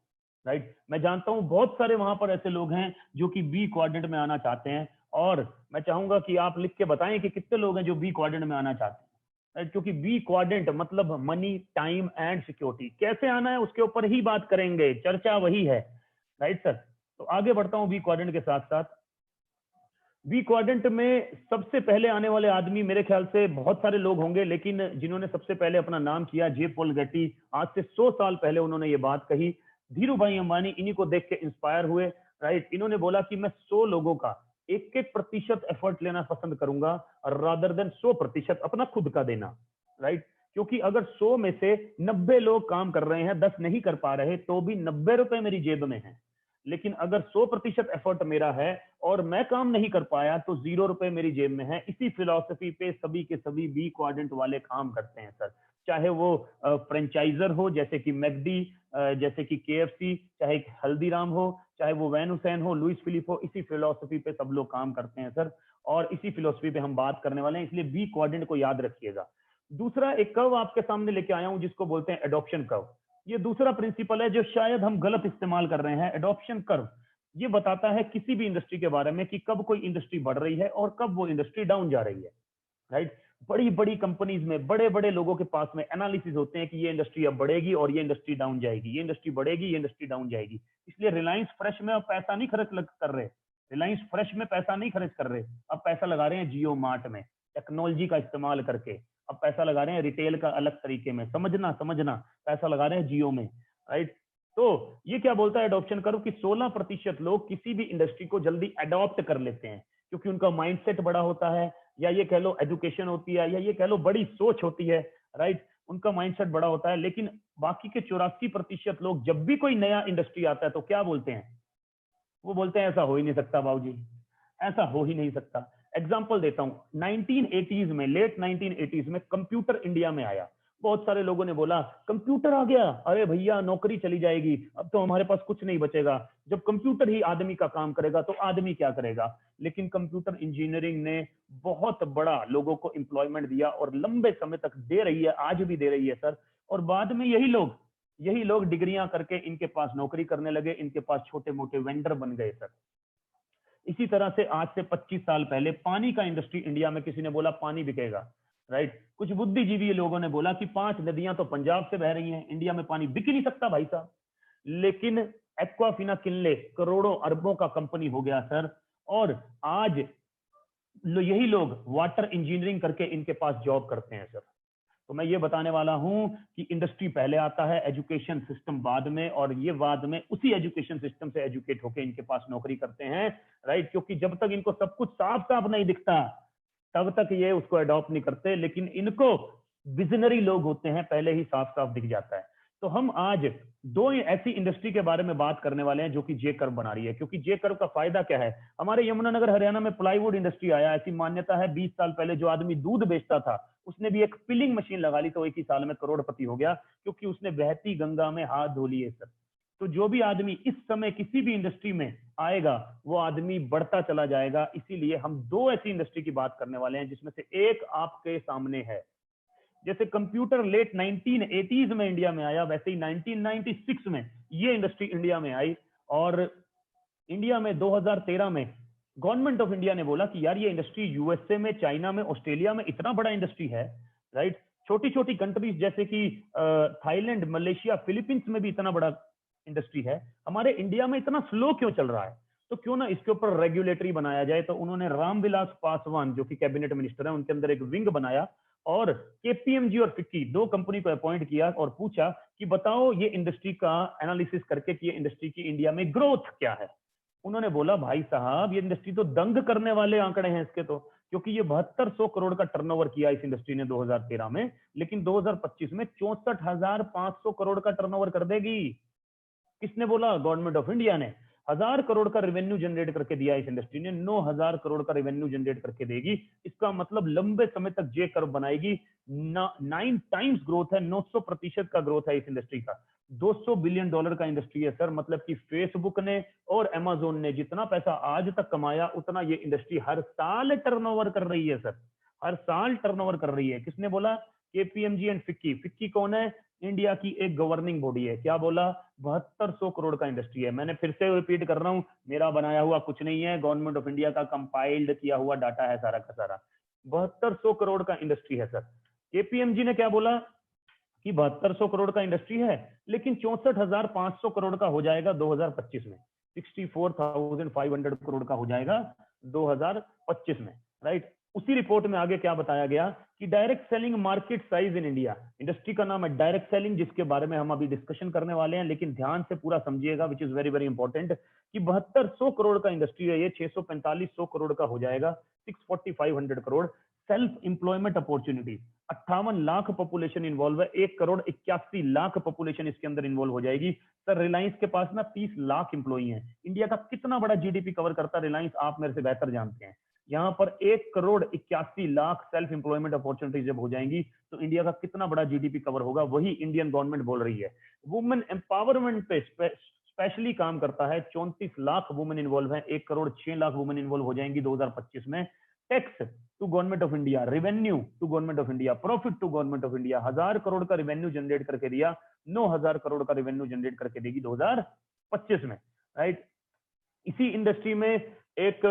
राइट। मैं जानता हूं बहुत सारे वहां पर ऐसे लोग हैं जो कि बी क्वाड्रेंट में आना चाहते हैं, और मैं चाहूंगा कि आप लिख के बताएं कि कितने लोग हैं जो बी क्वाड्रेंट में आना चाहते हैं, राइट। क्योंकि बी क्वाड्रेंट मतलब मनी, टाइम एंड सिक्योरिटी। कैसे आना है उसके ऊपर ही बात करेंगे, चर्चा वही है, राइट सर। तो आगे बढ़ता हूं बी क्वाड्रेंट के साथ साथ। बी क्वाड्रेंट में सबसे पहले आने वाले आदमी मेरे ख्याल से बहुत सारे लोग होंगे, लेकिन जिन्होंने सबसे पहले अपना नाम किया, जे पॉल गेटी। आज से 100 साल पहले उन्होंने ये बात कही। धीरू भाई अंबानी इन्हीं को देख के इंस्पायर हुए, राइट। इन्होंने बोला कि मैं 100 लोगों का 1-1% एफर्ट लेना पसंद करूंगा, रादर देन 100% अपना खुद का देना, राइट। क्योंकि अगर 100 में से 90 लोग काम कर रहे हैं, 10 नहीं कर पा रहे, तो भी 90 रुपए मेरी जेब में है। लेकिन अगर 100% एफर्ट मेरा है और मैं काम नहीं कर पाया, तो 0 रुपए मेरी जेब में है। इसी फिलॉसफी पे सभी के सभी बी क्वाड्रेंट वाले काम करते हैं सर। चाहे वो फ्रेंचाइजर हो जैसे कि मैकडी, जैसे कि केएफसी, चाहे हल्दीराम हो, चाहे वो वैन हुसैन हो, लुइस फिलिप हो, इसी फिलॉसफी पे सब लोग काम करते हैं सर। और इसी फिलॉसफी पे हम बात करने वाले हैं, इसलिए बी क्वाड्रेंट को याद रखिएगा। दूसरा एक कर्व आपके सामने लेके आया हूं जिसको बोलते हैं एडॉप्शन कर्व। ये दूसरा प्रिंसिपल है जो शायद हम गलत इस्तेमाल कर रहे हैं। एडॉप्शन कर्व ये बताता है किसी भी इंडस्ट्री के बारे में कि कब कोई इंडस्ट्री बढ़ रही है और कब वो इंडस्ट्री डाउन जा रही है, राइट। बड़ी बड़ी कंपनीज में बड़े बड़े लोगों के पास में एनालिसिस होते हैं कि ये इंडस्ट्री अब बढ़ेगी और ये इंडस्ट्री डाउन जाएगी, ये इंडस्ट्री बढ़ेगी, ये इंडस्ट्री डाउन जाएगी। इसलिए रिलायंस फ्रेश में अब पैसा नहीं खर्च कर रहे, रिलायंस फ्रेश में पैसा नहीं खर्च कर रहे, अब पैसा लगा रहे हैं जियो मार्ट में, टेक्नोलॉजी का इस्तेमाल करके। अब पैसा लगा रहे हैं रिटेल का अलग तरीके में, समझना समझना, पैसा लगा रहे हैं जियो में, राइट। तो ये क्या बोलता है एडॉप्शन कर्व कि 16% लोग किसी भी इंडस्ट्री को जल्दी अडॉप्ट कर लेते हैं क्योंकि उनका माइंडसेट बड़ा होता है, या ये कह लो एजुकेशन होती है, या ये कह लो बड़ी सोच होती है, राइट। उनका माइंडसेट बड़ा होता है। लेकिन बाकी के 84% लोग जब भी कोई नया इंडस्ट्री आता है तो क्या बोलते हैं? वो बोलते हैं ऐसा हो ही नहीं सकता बाबूजी, ऐसा हो ही नहीं सकता। एग्जाम्पल देता हूं, 1980s में, लेट 1980s में कंप्यूटर इंडिया में आया। बहुत सारे लोगों ने बोला कंप्यूटर आ गया, अरे भैया नौकरी चली जाएगी, अब तो हमारे पास कुछ नहीं बचेगा, जब कंप्यूटर ही आदमी का काम करेगा तो आदमी क्या करेगा। लेकिन कंप्यूटर इंजीनियरिंग ने बहुत बड़ा लोगों को एम्प्लॉयमेंट दिया और लंबे समय तक दे रही है, आज भी दे रही है सर। और बाद में यही लोग डिग्रियां करके इनके पास नौकरी करने लगे, इनके पास छोटे मोटे वेंडर बन गए सर। इसी तरह से आज से 25 साल पहले पानी का इंडस्ट्री इंडिया में, किसी ने बोला पानी बिकेगा, राइट। कुछ बुद्धिजीवी लोगों ने बोला कि 5 नदियां तो पंजाब से बह रही हैं, इंडिया में पानी बिक ही नहीं सकता भाई साहब। लेकिन एक्वाफिना किनले करोड़ों अरबों का कंपनी हो गया सर, और आज यही लोग वाटर इंजीनियरिंग करके इनके पास जॉब करते हैं सर। तो मैं ये बताने वाला हूं कि इंडस्ट्री पहले आता है, एजुकेशन सिस्टम बाद में, और ये बाद में उसी एजुकेशन सिस्टम से एजुकेट होकर इनके पास नौकरी करते हैं, राइट। क्योंकि जब तक इनको सब कुछ साफ साफ नहीं दिखता तब तक ये उसको अडॉप्ट नहीं करते, लेकिन इनको विजनरी लोग होते हैं, पहले ही साफ साफ दिख जाता है। तो हम आज 2 ऐसी इंडस्ट्री के बारे में बात करने वाले हैं जो कि जे कर्व बना रही है। क्योंकि जे कर्व का फायदा क्या है, हमारे यमुनानगर हरियाणा में प्लाईवुड इंडस्ट्री आया, ऐसी मान्यता है 20 साल पहले जो आदमी दूध बेचता था उसने भी एक पिलिंग मशीन लगा ली तो एक ही साल में करोड़पति हो गया, क्योंकि उसने बहती गंगा में हाथ धो लिए सर। तो जो भी आदमी इस समय किसी भी इंडस्ट्री में आएगा वो आदमी बढ़ता चला जाएगा। इसीलिए हम 2 ऐसी इंडस्ट्री की बात करने वाले हैं जिसमें से एक आपके सामने है। जैसे कंप्यूटर लेट 1980s में इंडिया में आया, वैसे ही 1996 में ये इंडस्ट्री इंडिया में आई। और इंडिया में 2013 में गवर्नमेंट ऑफ इंडिया ने बोला कि यार ये इंडस्ट्री यूएसए में, चाइना में, ऑस्ट्रेलिया में इतना बड़ा इंडस्ट्री है, राइट। छोटी छोटी कंट्रीज जैसे कि थाईलैंड, मलेशिया, फिलीपींस में भी इतना बड़ा इंडस्ट्री है, हमारे इंडिया में इतना स्लो क्यों चल रहा है, तो क्यों ना इसके ऊपर रेगुलेटरी बनाया जाए। तो उन्होंने रामविलास पासवान जो कि कैबिनेट मिनिस्टर है, उनके अंदर एक विंग बनाया और केपीएमजी और फिक्की 2 कंपनी को अपॉइंट किया और पूछा कि बताओ ये इंडस्ट्री का एनालिसिस करके कि ये इंडस्ट्री की इंडिया में ग्रोथ क्या है। उन्होंने बोला भाई साहब ये इंडस्ट्री तो दंग करने वाले आंकड़े हैं इसके, तो क्योंकि ये 7200 करोड़ का टर्नओवर किया इस इंडस्ट्री ने 2013 में, लेकिन 2025 में 64,500 करोड़ का टर्नओवर कर देगी। किसने बोला? गवर्नमेंट ऑफ इंडिया ने। 1000 करोड़ का रेवेन्यू जनरेट करके दिया इस इंडस्ट्री ने, 9000 करोड़ का रेवेन्यू जनरेट करके देगी। इसका मतलब लंबे समय तक जे कर्व बनाएगी। 9 टाइम्स ग्रोथ है, 900% का ग्रोथ है इस इंडस्ट्री का। $200 बिलियन का इंडस्ट्री है सर। मतलब कि फेसबुक ने और अमेज़न ने जितना पैसा आज तक कमाया उतना ये इंडस्ट्री हर साल टर्नओवर कर रही है सर, हर साल टर्नओवर कर रही है। किसने बोला? KPMG and FICCI. फिक्की कौन है? इंडिया की एक गवर्निंग बॉडी है। क्या बोला? 7200 करोड़ का इंडस्ट्री है। मैंने फिर से रिपीट कर रहा हूं, मेरा बनाया हुआ कुछ नहीं है, गवर्नमेंट ऑफ इंडिया का कंपाइल्ड किया हुआ डाटा है सारा का सारा। 7200 करोड़ का इंडस्ट्री है सर। केपीएमजी ने क्या बोला कि 7200 करोड़ का इंडस्ट्री है, लेकिन 64,500 करोड़ का हो जाएगा 2025 में, 64,500 करोड़ का हो जाएगा 2025 में, राइट। उसी रिपोर्ट में आगे क्या बताया गया कि direct selling market size in India, industry का नाम है डायरेक्ट सेलिंग, जिसके बारे में हम अभी डिस्कशन करने वाले हैं, लेकिन ध्यान से पूरा समझिएगा, which is very very important, कि 7200 करोड़ का इंडस्ट्री है ये, 645 करोड़ का हो जाएगा 645 crore. Self employment opportunities, 58 lakh population involve है, 1,81,00,000 पॉपुलेशन इसके अंदर इन्वॉल्व हो जाएगी। सर रिलायंस के पास ना 30 लाख इंप्लॉई हैं। इंडिया का कितना बड़ा जीडीपी कवर करता है रिलायंस, आप मेरे से बेहतर जानते हैं। यहाँ पर 1,81,00,000 सेल्फ एम्प्लॉयमेंट अपॉर्चुनिटीज जब हो जाएंगी तो इंडिया का कितना बड़ा जीडीपी कवर होगा, वही इंडियन गवर्नमेंट बोल रही है। वुमेन एम्पावरमेंट पे स्पेशली काम करता है, 34 लाख वुमेन इन्वॉल्व है, 1,06,00,000 वुमेन इन्वॉल्व हो जाएंगी 2025 में। Tax to government of India, revenue to government of India, profit to government of India, 1000 crore का रेवेन्यू जनरेट करके दिया, 9000 करोड़ का रेवेन्यू जनरेट करके देगी 2025 में, राइट। इसी इंडस्ट्री में एक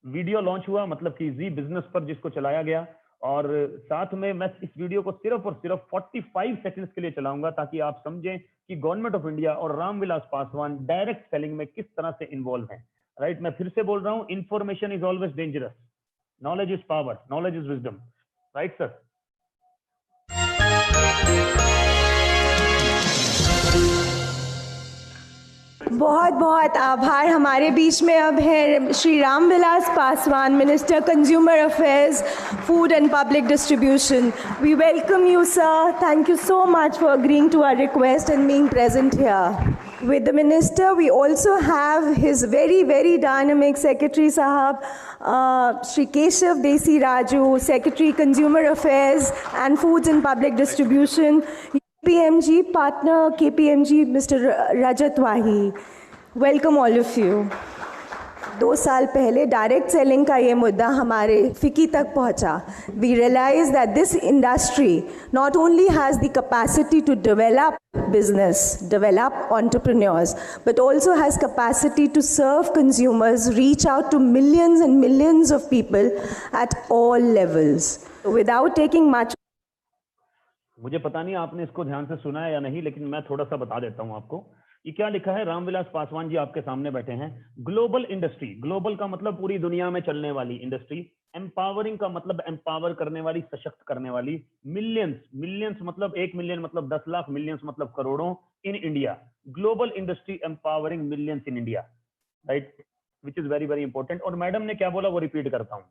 वीडियो लॉन्च हुआ, मतलब कि जी बिजनेस पर, जिसको चलाया गया, और साथ में मैं इस वीडियो को सिर्फ और सिर्फ 45 सेकंड्स के लिए चलाऊंगा ताकि आप समझें कि गवर्नमेंट ऑफ इंडिया और रामविलास पासवान डायरेक्ट सेलिंग में किस तरह से इन्वॉल्व हैं, राइट। मैं फिर से बोल रहा हूं, information is always dangerous, knowledge is power, knowledge is wisdom, right sir. बहुत बहुत आभार। हमारे बीच में अब है Shri Ramvilas Paswan, minister consumer affairs, food and public distribution. We welcome you, sir. Thank you so much for agreeing to our request and being present here. With the Minister, we also have his very, very dynamic Secretary Sahab, Shri Keshav Desi Raju, Secretary Consumer Affairs and Foods and Public Distribution, KPMG partner, KPMG, Mr. Rajat Wahi. Welcome all of you. 2 साल पहले डायरेक्ट सेलिंग का ये मुद्दा हमारे फिकी तक पहुंचा. We realized that this industry not only has the capacity to develop business, develop entrepreneurs, but also has capacity to serve consumers, reach out to millions and millions of people at all levels. Without taking much. मुझे पता नहीं आपने इसको ध्यान से सुना है या नहीं, लेकिन मैं थोड़ा सा बता देता हूं आपको. ये क्या लिखा है? रामविलास पासवान जी आपके सामने बैठे हैं. ग्लोबल इंडस्ट्री, ग्लोबल का मतलब पूरी दुनिया में चलने वाली इंडस्ट्री. एम्पावरिंग का मतलब एम्पावर करने वाली, सशक्त करने वाली. मिलियंस, मिलियंस मतलब 1 मिलियन मतलब 10 लाख, मिलियंस मतलब करोड़ों. In India, global industry empowering millions in India, right, which is very very important. और मैडम ने क्या बोला वो रिपीट करता हूं.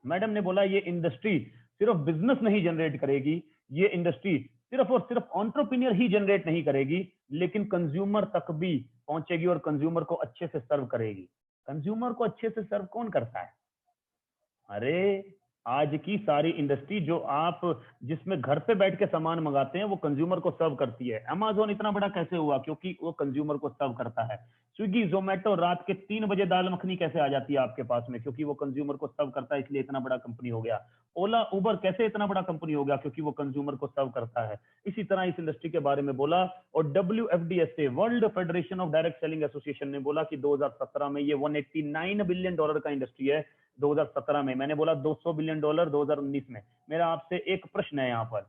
मैडम ने बोला ये इंडस्ट्री सिर्फ बिजनेस नहीं जनरेट करेगी, ये इंडस्ट्री सिर्फ और सिर्फ एंटरप्रेन्योर ही जनरेट नहीं करेगी, लेकिन कंज्यूमर तक भी पहुंचेगी और कंज्यूमर को अच्छे से सर्व करेगी. कंज्यूमर को अच्छे से सर्व कौन करता है? अरे आज की सारी इंडस्ट्री जो आप जिसमें घर पे बैठ के सामान मंगाते हैं वो कंज्यूमर को सर्व करती है. अमेज़न इतना बड़ा कैसे हुआ? क्योंकि वो कंज्यूमर को सर्व करता है. स्विगी, जोमेटो रात के 3 बजे दाल मखनी कैसे आ जाती है आपके पास में? क्योंकि वो कंज्यूमर को सर्व करता है, इसलिए इतना बड़ा कंपनी हो गया. ओला, उबर कैसे इतना बड़ा कंपनी हो गया? क्योंकि वो कंज्यूमर को सर्व करता है. इसी तरह इस इंडस्ट्री के बारे में बोला. और WFDSA, world federation of direct selling association ने बोला कि 2017 में ये $189 बिलियन का इंडस्ट्री है. 2017 में मैंने बोला $200 बिलियन 2019 में. मेरा आपसे एक प्रश्न है यहाँ पर,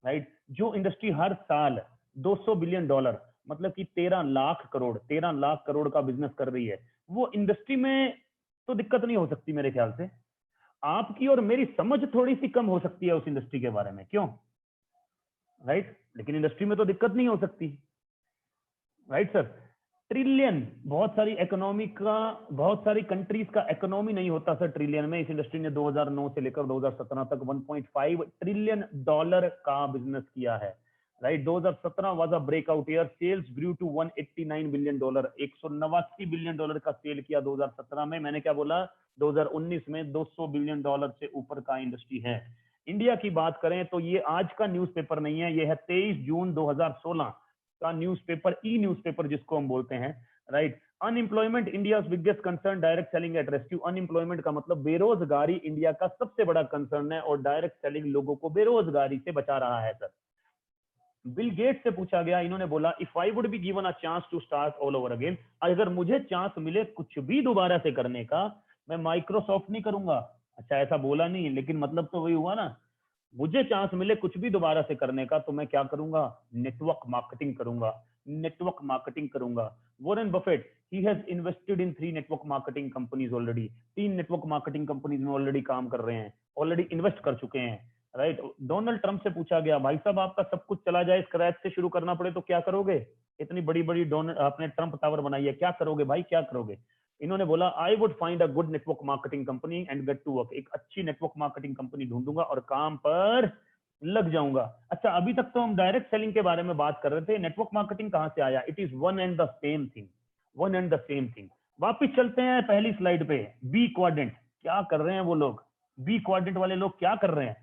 राइट, जो इंडस्ट्री हर साल $200 बिलियन मतलब कि 13 लाख करोड़ का बिजनेस कर रही है, वो इंडस्ट्री में तो दिक्कत नहीं हो सकती मेरे ख्याल से. आपकी और मेरी समझ थोड़ी सी कम हो सकती है उस इंडस्ट्री के बारे में, क्यों? राइट, लेकिन इंडस्ट्री में तो दिक्कत नहीं हो सकती, राइट सर. ट्रिलियन, बहुत सारी इकोनॉमी का, बहुत सारी कंट्रीज का इकोनॉमी नहीं होता सर ट्रिलियन में. इस इंडस्ट्री ने 2009 से लेकर 2017 तक $1.5 ट्रिलियन का बिजनेस किया है, right. 2017 was a breakout year. Sales grew to $189 billion, $189 billion का सेल किया 2017 में. मैंने क्या बोला? 2019 में $200 बिलियन से ऊपर का इंडस्ट्री है. इंडिया की बात करें तो ये आज का न्यूज़पेपर नहीं है, ये है 23 जून 2016 का न्यूज़पेपर, ई न्यूज़पेपर जिसको हम बोलते हैं, right. Unemployment India biggest concern, direct selling at rescue. Unemployment का मतलब बेरोजगारी इंडिया का सबसे बड़ा कंसर्न है और डायरेक्ट सेलिंग लोगों को बेरोजगारी से बचा रहा है सर. बिल गेट्स से पूछा गया, इन्होंने बोला if I would be given a chance to start all over again, अगर मुझे चांस मिले कुछ भी दोबारा से करने का, मैं माइक्रोसॉफ्ट नहीं करूंगा. अच्छा, ऐसा बोला नहीं, लेकिन मतलब तो वही हुआ ना. मुझे चांस मिले कुछ भी दोबारा से करने का तो मैं क्या करूंगा? नेटवर्क मार्केटिंग करूंगा, नेटवर्क मार्केटिंग करूंगा. Warren Buffett, he has invested in 3 network marketing companies already. 3 network marketing companies में ऑलरेडी काम कर रहे हैं, ऑलरेडी इन्वेस्ट कर चुके हैं, राइट. डोनाल्ड ट्रंप से पूछा गया, भाई साहब आपका सब कुछ चला जाए, स्क्रैच से शुरू करना पड़े तो क्या करोगे? इतनी बड़ी बड़ी आपने ट्रंप टावर बनाई है, क्या करोगे भाई, क्या करोगे? इन्होंने बोला I would find a good network marketing company and get to work. एक अच्छी नेटवर्क मार्केटिंग कंपनी ढूंढूंगा और काम पर लग जाऊंगा. अच्छा, अभी तक तो हम डायरेक्ट सेलिंग के बारे में बात कर रहे थे, नेटवर्क मार्केटिंग कहां से आया? It is one and the same thing, one and the same thing. वापिस चलते हैं पहली स्लाइड पे. बी क्वाड्रेंट, क्या कर रहे हैं वो लोग? बी क्वाड्रेंट वाले लोग क्या कर रहे हैं?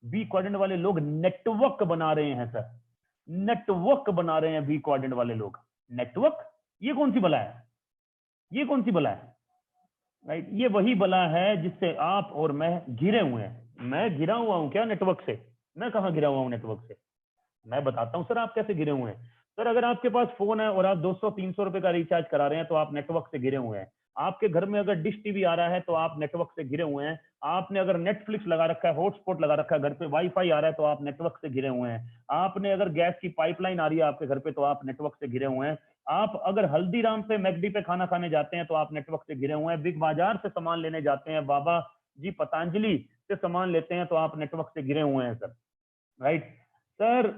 बी क्वाड्रेंट वाले लोग नेटवर्क बना रहे हैं सर, नेटवर्क बना रहे हैं बी क्वाड्रेंट वाले लोग. नेटवर्क, ये कौन सी बला है? ये कौन सी बला है? राइट, ये वही बला है जिससे आप और मैं घिरे हुए हैं. मैं घिरा हुआ हूं क्या नेटवर्क से? मैं कहां घिरा हुआ हूं नेटवर्क से? मैं बताता हूं सर आप कैसे घिरे हुए हैं. सर अगर आपके पास फोन है और आप 200-300 रुपए का रिचार्ज करा रहे हैं तो आप नेटवर्क से घिरे हुए हैं. आपके घर में अगर डिश टीवी आ रहा है तो आप नेटवर्क से घिरे हुए हैं. आपने अगर नेटफ्लिक्स लगा रखा है, हॉटस्पॉट लगा रखा है, घर पे वाईफाई आ रहा है तो आप नेटवर्क से घिरे हुए हैं. आपने अगर गैस की पाइपलाइन आ रही है आपके घर पे तो आप नेटवर्क से घिरे हुए हैं. आप अगर हल्दीराम पे, मैकडी पे खाना खाने जाते हैं तो आप नेटवर्क से घिरे हुए हैं. बिग बाजार से सामान लेने जाते हैं, बाबा जी पतंजलि से सामान लेते हैं तो आप नेटवर्क से घिरे हुए हैं सर, राइट. सर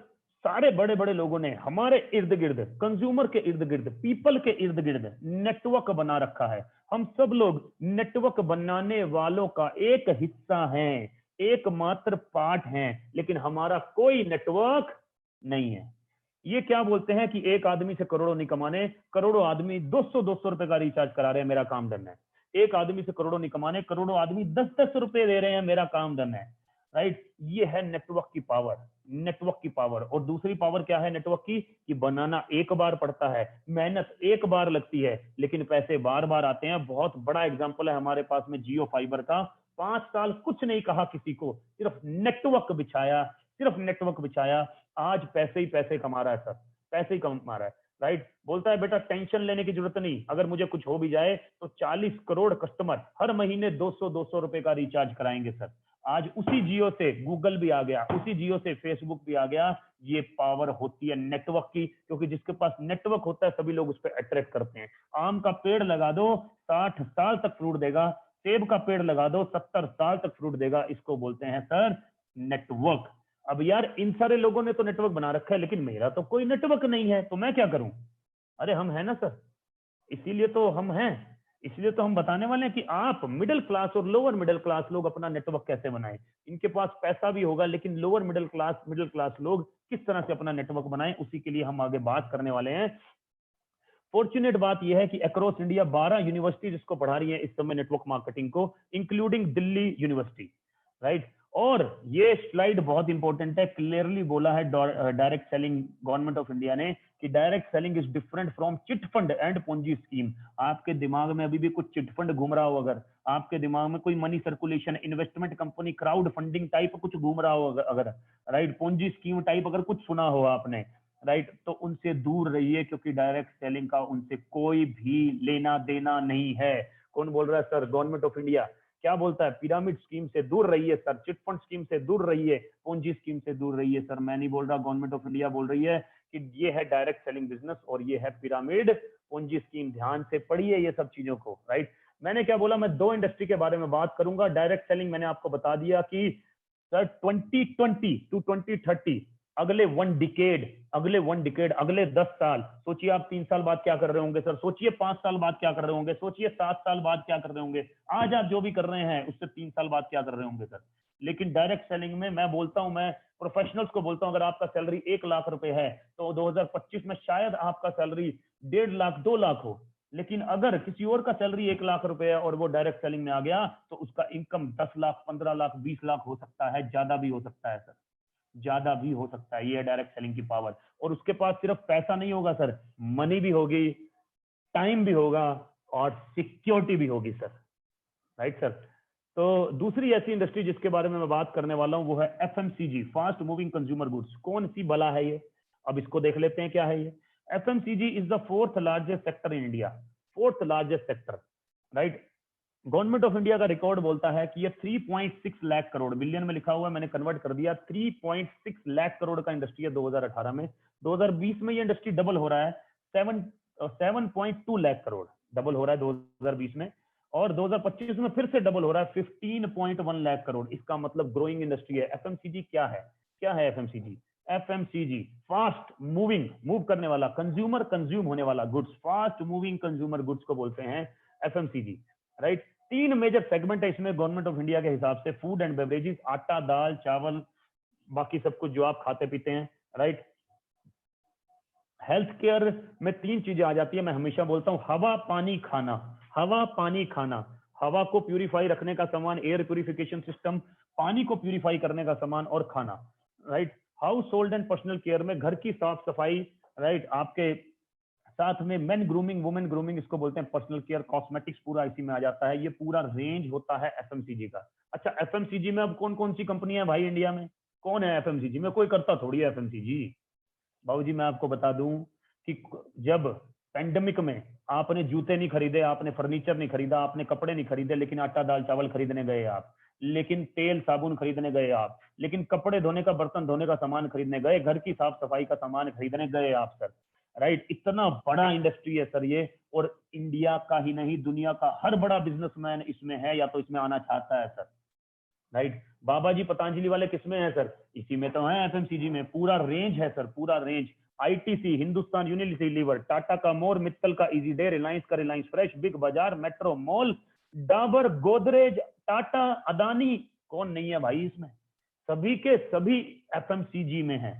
सारे बड़े बड़े लोगों ने हमारे इर्द गिर्द, कंज्यूमर के इर्द गिर्द, पीपल के इर्द गिर्द नेटवर्क बना रखा है। हम सब लोग नेटवर्क बनाने वालों का एक हिस्सा हैं, एकमात्र पार्ट हैं, लेकिन हमारा कोई नेटवर्क नहीं है। ये क्या बोलते हैं कि एक आदमी से करोड़ों नहीं कमाने, करोड़ों आदमी 200-200 रुपए का रिचार्ज करा रहे हैं, मेरा काम डन है। एक आदमी से करोड़ों नहीं कमाने, करोड़ों आदमी 10-10 रुपए दे रहे हैं, मेरा काम डन है। राइट, ये है नेटवर्क की पावर, नेटवर्क की पावर। और दूसरी पावर क्या है नेटवर्क की, कि बनाना एक बार पड़ता है, मेहनत एक बार लगती है, लेकिन पैसे बार बार आते हैं। बहुत बड़ा एग्जांपल है हमारे पास में जियो फाइबर का। 5 साल कुछ नहीं कहा किसी को, सिर्फ नेटवर्क बिछाया, सिर्फ नेटवर्क बिछाया, आज पैसे ही पैसे कमा रहा है सर, पैसे ही कमा रहा है। राइट, बोलता है बेटा टेंशन लेने की जरूरत नहीं, अगर मुझे कुछ हो भी जाए तो 40 करोड़ कस्टमर हर महीने 200-200 रुपए का रिचार्ज कराएंगे सर। आज उसी जियो से गूगल भी आ गया, उसी जियो से फेसबुक भी आ गया। ये पावर होती है नेटवर्क की, क्योंकि जिसके पास नेटवर्क होता है सभी लोग उस पर अट्रैक्ट करते हैं। आम का पेड़ लगा दो 60 साल तक फ्रूट देगा, सेब का पेड़ लगा दो 70 साल तक फ्रूट देगा, इसको बोलते हैं सर नेटवर्क। अब यार इन सारे लोगों ने तो नेटवर्क बना रखा है, लेकिन मेरा तो कोई नेटवर्क नहीं है, तो मैं क्या करूं? अरे हम हैं ना सर, इसीलिए तो हम हैं, इसलिए तो हम बताने वाले हैं कि आप मिडिल क्लास और लोअर मिडिल क्लास लोग अपना नेटवर्क कैसे बनाएं। इनके पास पैसा भी होगा, लेकिन लोअर मिडिल क्लास लोग किस तरह से अपना नेटवर्क बनाएं, उसी के लिए हम आगे बात करने वाले हैं। फॉर्चुनेट बात यह है कि अक्रॉस इंडिया 12 यूनिवर्सिटीज इसको पढ़ा रही है इस समय नेटवर्क मार्केटिंग को, इंक्लूडिंग दिल्ली यूनिवर्सिटी। राइट, और ये स्लाइड बहुत इंपॉर्टेंट है, क्लियरली बोला है direct selling government of India ने कि direct selling is different from chit fund and Ponzi scheme. आपके दिमाग में अभी भी कुछ चिट फंड घूम रहा हो, अगर आपके दिमाग में कोई money circulation, investment company, crowd funding type कुछ घूम रहा हो अगर, राइट, पोंजी स्कीम टाइप अगर कुछ सुना हो आपने, राइट, तो उनसे दूर रहिए, क्योंकि डायरेक्ट सेलिंग का उनसे कोई भी लेना देना नहीं है। कौन बोल रहा है सर? गवर्नमेंट ऑफ इंडिया क्या बोलता है? पिरामिड स्कीम से दूर रहिए सर, चिट फंड स्कीम से दूर रहिए, पूंजी स्कीम से दूर रहिए सर। मैं नहीं बोल रहा, गवर्नमेंट ऑफ इंडिया बोल रही है कि ये है डायरेक्ट सेलिंग बिजनेस और ये है पिरामिड पूंजी स्कीम। ध्यान से पढ़िए ये सब चीजों को। राइट, मैंने क्या बोला, मैं 2 इंडस्ट्री के बारे में बात करूंगा। डायरेक्ट सेलिंग मैंने आपको बता दिया कि सर 2020 टू 2030, अगले 1 डिकेड, अगले 10 साल, सोचिए आप 3 साल बाद क्या कर रहे होंगे सर, सोचिए 5 साल बाद क्या कर रहे होंगे, सोचिए 7 साल बाद क्या कर रहे होंगे, आज आप जो भी कर रहे हैं उससे 3 साल बाद क्या कर रहे होंगे सर। लेकिन डायरेक्ट सेलिंग में मैं बोलता हूं, मैं प्रोफेशनल्स को बोलता हूं, अगर आपका सैलरी 1 लाख रुपए है तो 2025 में शायद आपका सैलरी 1.5 लाख 2 लाख हो। लेकिन अगर किसी और का सैलरी 1 लाख रुपए है और वो डायरेक्ट सेलिंग में आ गया तो उसका इनकम 10 लाख 15 लाख 20 लाख हो सकता है, ज्यादा भी हो सकता है सर, ज्यादा भी हो सकता है। ये है डायरेक्ट सेलिंग की पावर। और उसके पास सिर्फ पैसा नहीं होगा सर, मनी भी होगी, टाइम भी होगा और सिक्योरिटी भी होगी सर। राइट सर, तो दूसरी ऐसी इंडस्ट्री जिसके बारे में मैं बात करने वाला हूं वो है FMCG, fast moving consumer goods. कौन सी बला है ये, अब इसको देख लेते हैं क्या है ये। FMCG is the 4th largest sector in India, 4th largest sector. Right, government of India का रिकॉर्ड बोलता है कि ये 3.6 लाख करोड़, बिलियन में लिखा हुआ है, मैंने कन्वर्ट कर दिया, 3.6 लाख करोड़ का इंडस्ट्री है 2018 में। 2020 में ये इंडस्ट्री डबल हो रहा है, 7.2 लाख करोड़ डबल हो रहा है 2020 में, और 2025 में फिर से डबल हो रहा है 15.1 लाख करोड़। इसका मतलब ग्रोइंग इंडस्ट्री है। एफएमसीजी क्या है? क्या है FMCG? FMCG fast moving, move करने वाला, कंज्यूमर कंज्यूम होने वाला goods, fast moving consumer goods को बोलते हैं एफएमसीजी। राइट, 3 मेजर सेगमेंट है इसमें गवर्नमेंट ऑफ इंडिया के हिसाब से, फूड एंड बेवरेजेस, आटा दाल चावल, बाकी सब कुछ जो आप खाते पीते हैं। राइट, हेल्थ केयर में 3 चीजें आ जाती है, मैं हमेशा बोलता हूं, हवा पानी खाना, हवा पानी खाना। हवा को प्यूरिफाई रखने का सामान, एयर प्यूरिफिकेशन सिस्टम, पानी को प्यूरिफाई करने का सामान, और खाना। Right, house hold and personal care में घर की साफ सफाई, राइट, आपके साथ में मेन ग्रूमिंग, वुमेन ग्रूमिंग, इसको बोलते हैं पर्सनल केयर, कॉस्मेटिक्स, पूरा इसी में आ जाता है। ये पूरा रेंज होता है एफएमसीजी का। अच्छा, एफएमसीजी में अब कौन कौन सी कंपनी है भाई इंडिया में? कौन है एफएमसीजी में? कोई करता थोड़ी है एफएमसीजी। बाबूजी मैं आपको बता दूं कि जब पैंडेमिक में आपने जूते नहीं खरीदे, आपने फर्नीचर नहीं खरीदा, आपने कपड़े नहीं खरीदे, लेकिन आटा दाल चावल खरीदने गए आप, लेकिन तेल साबुन खरीदने गए आप, लेकिन कपड़े धोने का, बर्तन धोने का सामान खरीदने गए, घर की साफ सफाई का सामान खरीदने गए आप सर। राइट, इतना बड़ा इंडस्ट्री है सर ये, और इंडिया का ही नहीं दुनिया का हर बड़ा बिजनेसमैन इसमें है या तो इसमें आना चाहता है सर। राइट। बाबा जी पतंजलि वाले किसमें है सर? इसी में तो है, एफएमसीजी में। पूरा रेंज है सर, पूरा range. ITC, Hindustan Unilever, Tata का मोर, मित्तल का इजी डे, रिलायंस का रिलायंस फ्रेश, बिग बाजार, मेट्रो मॉल, डाबर, गोदरेज, टाटा, अदानी, कौन नहीं है भाई इसमें? सभी के सभी एफएमसीजी में है,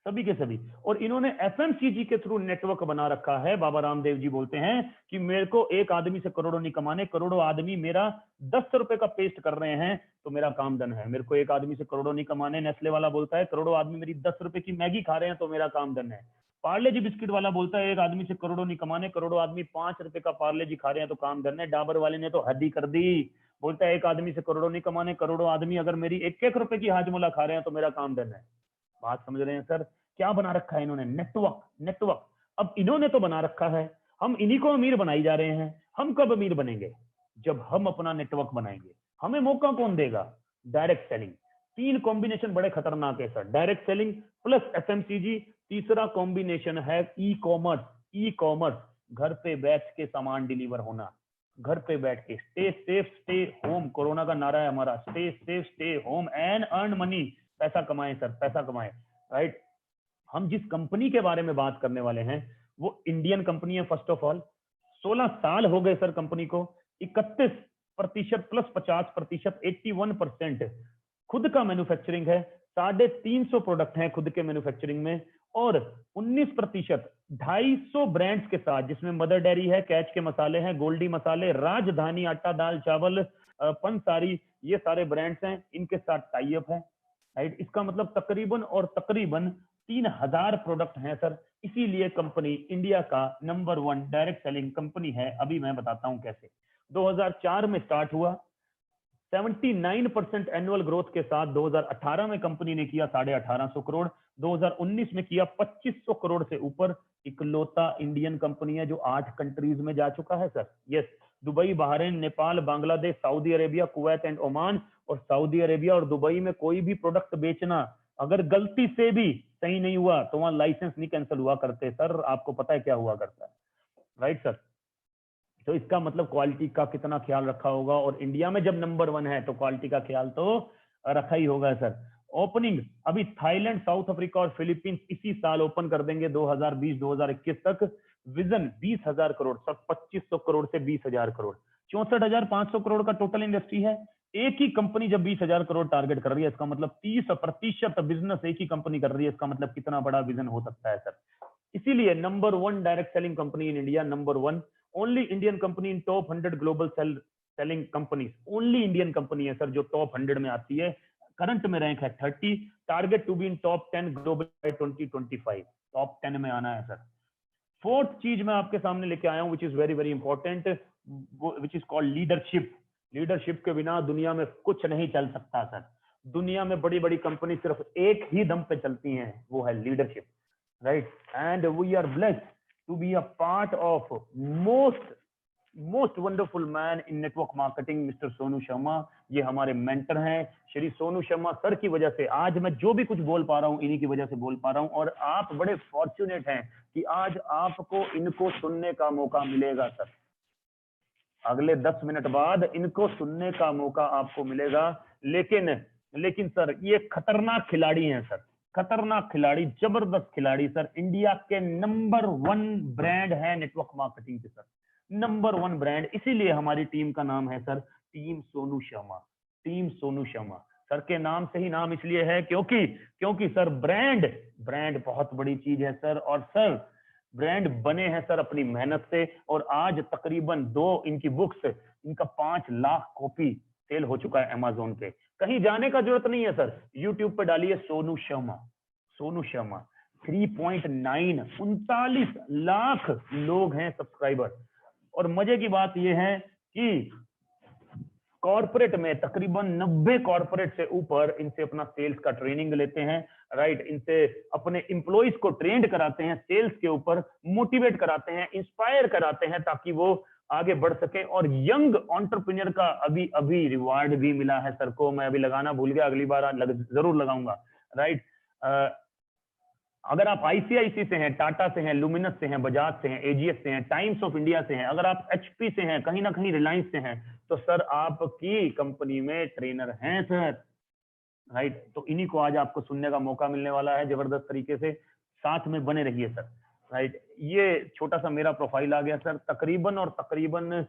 सभी के सभी। और इन्होंने एफएमसीजी के थ्रू नेटवर्क बना रखा है। बाबा रामदेव जी बोलते हैं कि मेरे को एक आदमी से करोड़ों नहीं कमाने, करोड़ों आदमी मेरा 10 रुपए का पेस्ट कर रहे हैं तो मेरा काम डन है। मेरे को एक आदमी से करोड़ों नहीं कमाने। नेस्ले वाला बोलता है करोड़ों आदमी मेरी 10 रुपए की मैगी खा रहे हैं तो मेरा काम डन है। पार्ले जी बिस्किट वाला बोलता है एक आदमी से करोड़ों नहीं कमाने, करोड़ों आदमी 5 रुपए का पार्ले जी खा रहे हैं तो काम डन है। डाबर वाले ने तो हद ही कर दी, बोलता है एक आदमी से करोड़ों नहीं कमाने, करोड़ों आदमी अगर मेरी 1-1 रुपए की हाजमोला खा रहे हैं तो मेरा काम डन है। बात समझ रहे हैं सर? क्या बना रखा है इन्होंने? Network, network. अब इन्होंने तो बना रखा है, हम इन्हीं को अमीर बनाई जा रहे हैं। हम कब अमीर बनेंगे? जब हम अपना नेटवर्क बनाएंगे। हमें मौका कौन देगा? Direct selling. 3 कॉम्बिनेशन बड़े खतरनाक है sir, direct selling plus FMCG. तीसरा कॉम्बिनेशन है ई कॉमर्स। ई कॉमर्स, घर पे बैठ के सामान डिलीवर होना, घर पे बैठ के। Stay safe stay home, corona का नारा है हमारा, stay safe stay home and earn money. पैसा कमाएं सर, पैसा कमाएं, राइट। हम जिस कंपनी के बारे में बात करने वाले हैं वो इंडियन कंपनी है। फर्स्ट ऑफ ऑल 16 साल हो गए सर कंपनी को। 31% प्लस 50%, 81% खुद का मैन्युफैक्चरिंग है। 350 प्रोडक्ट हैं खुद के मैन्युफैक्चरिंग में, और 19% 250 ब्रांड्स के साथ, जिसमें मदर डेयरी है, कैच के मसाले हैं, गोल्डी मसाले, राजधानी आटा दाल चावल, पंसारी, ये सारे ब्रांड्स हैं, इनके साथ टाई अप है, राइट। इसका मतलब तकरीबन और तकरीबन 3000 प्रोडक्ट हैं सर। इसीलिए कंपनी इंडिया का नंबर 1 डायरेक्ट सेलिंग कंपनी है। अभी मैं बताता हूं कैसे। 2004 में स्टार्ट हुआ, 79% एनुअल ग्रोथ के साथ 2018 में कंपनी ने किया 1850 करोड़, 2019 में किया 2500 करोड़ से ऊपर। इकलौता इंडियन कंपनी है जो 8 कंट्रीज में जा चुका है sir. Yes, Dubai, Bahrain, Nepal, Bangladesh, Saudi Arabia, Kuwait and Oman. और सऊदी अरेबिया और दुबई में कोई भी प्रोडक्ट बेचना अगर गलती से भी सही नहीं हुआ तो वहां लाइसेंस नहीं कैंसिल हुआ करते सर। आपको पता है क्या हुआ करता है, राइट सर। तो इसका मतलब क्वालिटी का कितना ख्याल रखा होगा। और इंडिया में जब नंबर 1 है तो क्वालिटी का ख्याल तो रखा ही होगा सर। ओपनिंग अभी थाईलैंड, साउथ अफ्रीका और फिलीपींस इसी साल ओपन कर देंगे 2020-2021 तक। विजन 20,000 करोड़ सर, 2500 करोड़ से 20,000 करोड़, 64,500 करोड़ का टोटल इंडस्ट्री है। एक ही कंपनी जब 20,000 करोड़ टारगेट कर रही है, इसका मतलब 30% बिजनेस एक ही कंपनी कर रही है। इसका मतलब कितना बड़ा विजन हो सकता है सर। इसीलिए number 1 direct selling company in India, number 1 only Indian company in top 100 global selling companies. Only Indian company है सर जो टॉप 100 में आती है। करंट में रैंक है 30, target to be in top 10 global by 2025। Top 10 में आना है सर। 4th चीज मैं आपके सामने लेके आया हूं which is very very important, which is called leadership. Leadership के बिना दुनिया में कुछ नहीं चल सकता सर। दुनिया में बड़ी बड़ी कंपनी सिर्फ एक ही दम पे चलती हैं, वो है leadership, right. And we are blessed to be a part of most wonderful man in network marketing, mister Sonu Sharma. ये हमारे मेंटर हैं। श्री सोनू शर्मा सर की वजह से आज मैं जो भी कुछ बोल पा रहा हूँ, इन्हीं की वजह से बोल पा रहा हूँ। और आप बड़े फॉर्चुनेट हैं कि आज आपको इनको सुनने का मौका मिलेगा सर। अगले 10 मिनट बाद इनको सुनने का मौका आपको मिलेगा। लेकिन सर ये खतरनाक खिलाड़ी हैं सर, खतरनाक खिलाड़ी, जबरदस्त खिलाड़ी सर। इंडिया के नंबर 1 ब्रांड है नेटवर्क मार्केटिंग के सर, नंबर 1 ब्रांड। इसीलिए हमारी टीम का नाम है sir team Sonu Sharma. Team Sonu Sharma sir के नाम से ही नाम इसलिए है क्योंकि सर ब्रांड बहुत बड़ी चीज है सर। और सर ब्रांड बने हैं सर अपनी मेहनत से। और आज तकरीबन 2 इनकी बुक्स, इनका 5 लाख कॉपी सेल हो चुका है अमेज़न पे। कहीं जाने का जरूरत नहीं है सर, यूट्यूब पे डालिए सोनू शर्मा, सोनू शर्मा। 3.9 39 लाख लोग हैं सब्सक्राइबर। और मजे की बात यह है कि कॉर्पोरेट में तकरीबन 90 कॉर्पोरेट से ऊपर इनसे अपना सेल्स का ट्रेनिंग लेते हैं, राइट। इनसे अपने एम्प्लॉइज को ट्रेंड कराते हैं सेल्स के ऊपर, मोटिवेट कराते हैं, इंस्पायर कराते हैं ताकि वो आगे बढ़ सके। और यंग एंटरप्रेन्योर का अभी रिवार्ड भी मिला है सर को। मैं अभी लगाना भूल गया, अगली बार जरूर लगाऊंगा, राइट। अगर आप आईसीआईसी से हैं, टाटा से हैं, लुमिनस से हैं, बजाज से हैं, एजीएस से हैं, टाइम्स ऑफ इंडिया से हैं, अगर आप एचपी से हैं, कहीं ना कहीं रिलायंस से हैं, तो सर आपकी कंपनी में ट्रेनर हैं सर। राइट। तो इन्हीं को आज आपको सुनने का मौका मिलने वाला है जबरदस्त तरीके से, साथ में बने रहिए सर। राइट, ये छोटा सा मेरा प्रोफाइल आ गया सर। तकरीबन और तकरीबन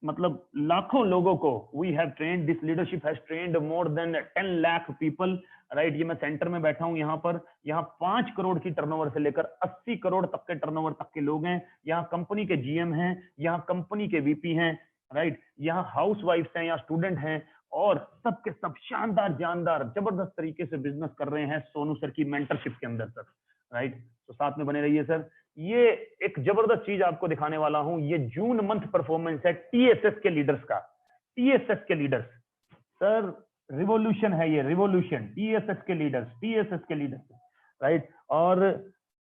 मतलब लाखों लोगों को we have trained, this leadership has trained more than 10 lakh people. Right, ये मैं सेंटर में बैठा हूं यहाँ पर। यहाँ 5 करोड़ की टर्नओवर से लेकर 80 करोड़ तक के टर्नओवर तक के लोग हैं। यहाँ कंपनी के जीएम हैं, यहाँ कंपनी के वीपी हैं, राइट, यहाँ हाउस वाइफ्स हैं, यहाँ स्टूडेंट हैं, और सबके सब शानदार जानदार जबरदस्त तरीके से बिजनेस कर रहे हैं सोनू सर की मेंटरशिप के अंदर सर। राइट, तो साथ में बने रहिए सर। ये एक जबरदस्त चीज आपको दिखाने वाला हूं। ये जून मंथ परफॉर्मेंस है टीएसएस के लीडर्स का। टीएसएस के लीडर्स सर, रिवॉल्यूशन है ये, रिवॉल्यूशन। टीएसएस के लीडर्स, राइट। और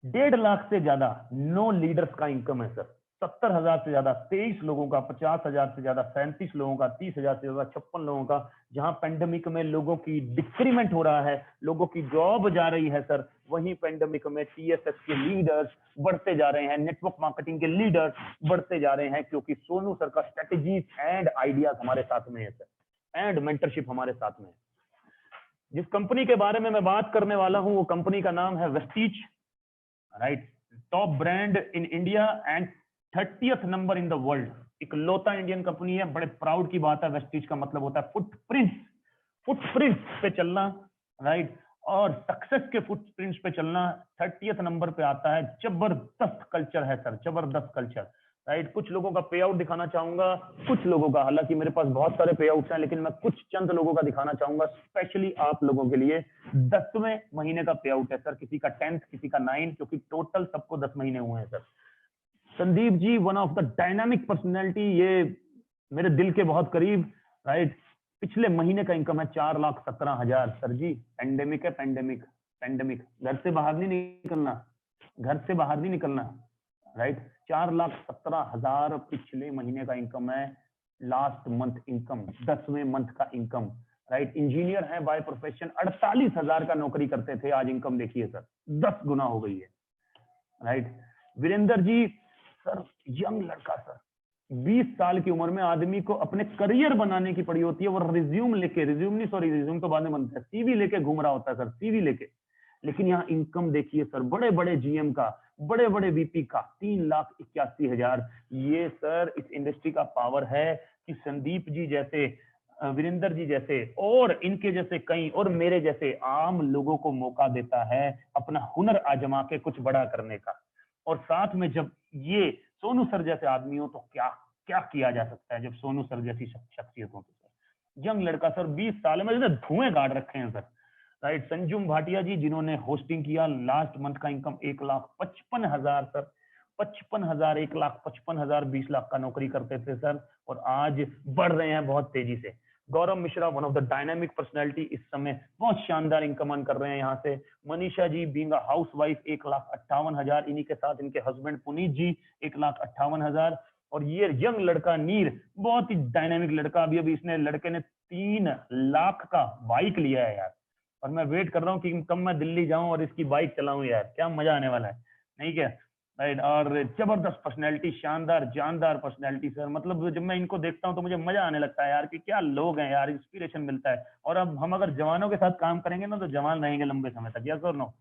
1.5 लाख से ज्यादा 9 लीडर्स का इनकम है सर। 70,000 से ज्यादा 23 लोगों का, 50,000 से ज्यादा 37 लोगों का, 30,000 से ज्यादा 56 लोगों का। जहां पेंडेमिक में लोगों की डिक्रीमेंट हो रहा है, लोगों की जॉब जा रही है सर, वहीं पेंडेमिक में टीएसएस के लीडर्स बढ़ते जा रहे हैं, नेटवर्क मार्केटिंग के लीडर्स बढ़ते जा रहे हैं, क्योंकि सोनू सर का स्ट्रेटेजीज एंड आइडियाज हमारे साथ में है सर, एंड मेंटरशिप हमारे साथ में है। जिस कंपनी के बारे में मैं बात करने वाला हूं वो कंपनी का नाम है Vestige. Right, top brand in India and 30th number in the world. इकलौता इंडियन कंपनी है। बड़े प्राउड की बात है। वेस्टीज का मतलब होता है फुटप्रिंट्स पे चलना, राइट, और सक्सेस के फुटप्रिंट्स पे चलना। 30th नंबर पे आता है। जबरदस्त कल्चर है सर, जबरदस्त कल्चर। राइट, कुछ लोगों का पे आउट दिखाना चाहूंगा, कुछ लोगों का, हालांकि मेरे पास बहुत सारे पे आउट्स हैं, लेकिन मैं कुछ चंद लोगों का दिखाना चाहूंगा स्पेशली आप लोगों के लिए। 10वें महीने का पे आउट है सर, किसी का 10th, किसी का 9, क्योंकि टोटल सबको 10 महीने हुए हैं sir. Sandeep ji, one of the dynamic personality, ये मेरे दिल के बहुत करीब। राइट, पिछले महीने का इनकम है 4,17,000 सर जी। पेंडेमिक है, पेंडेमिक, घर से बाहर नहीं निकलना, राइट। 4,17,000 पिछले महीने का इनकम है। लास्ट मंथ इनकम, 10वें मंथ का इनकम। राइट, इंजीनियर है बाय प्रोफेशन, 48,000 का नौकरी करते थे, आज इनकम देखिए सर 10 गुना हो गई है। Right, Virendra ji sir, young लड़का सर, 20 साल की उम्र में आदमी को अपने करियर बनाने की पड़ी होती है। वो रिज्यूम तो बाद में बनता है, सीवी लेके घूम रहा होता है सर, सीवी लेके। लेकिन यहाँ इनकम देखिए सर, बड़े बड़े जीएम का, बड़े बड़े वीपी का 3,81,000। ये सर इस इंडस्ट्री का पावर है कि संदीप जी जैसे, वीरेंद्र जी जैसे, और इनके जैसे कई, और मेरे जैसे आम लोगों को मौका देता है अपना हुनर आजमा के कुछ बड़ा करने का। और साथ में जब ये सोनू सर जैसे आदमी हो तो क्या क्या किया जा सकता है जब सोनू सर जैसी शख्सियत हो। तो सर यंग लड़का सर, 20 साल में धुएं गाड़ रखे हैं सर। राइट, संजुम भाटिया जी जिन्होंने होस्टिंग किया, लास्ट मंथ का इनकम 1,55,000 सर। 55,000, 1,55,000, 20 लाख का नौकरी करते थे सर, और आज बढ़ रहे हैं बहुत तेजी से। Gaurav Mishra, one of the dynamic personality, इस समय बहुत शानदार इनकम अर्न कर रहे हैं यहाँ से। Manisha ji being a house wife, 1,58,000। इन्हीं के साथ इनके हस्बैंड पुनीत जी 1,58,000। और ये यंग लड़का नीर, बहुत ही डायनामिक लड़का, अभी इसने, लड़के ने 3 लाख का बाइक लिया है यार। और मैं वेट कर रहा हूँ कि कब मैं दिल्ली जाऊं और इसकी बाइक चलाऊं यार, क्या मजा आने वाला है, नहीं क्या? राइट, और जबरदस्त पर्सनैलिटी, शानदार जानदार पर्सनैलिटी सर। मतलब जब मैं इनको देखता हूं तो मुझे मजा आने लगता है यार, कि क्या लोग हैं यार, इंस्पिरेशन मिलता है। और अब हम अगर जवानों के साथ काम करेंगे ना तो जवान रहेंगे लंबे समय तक, यस और no?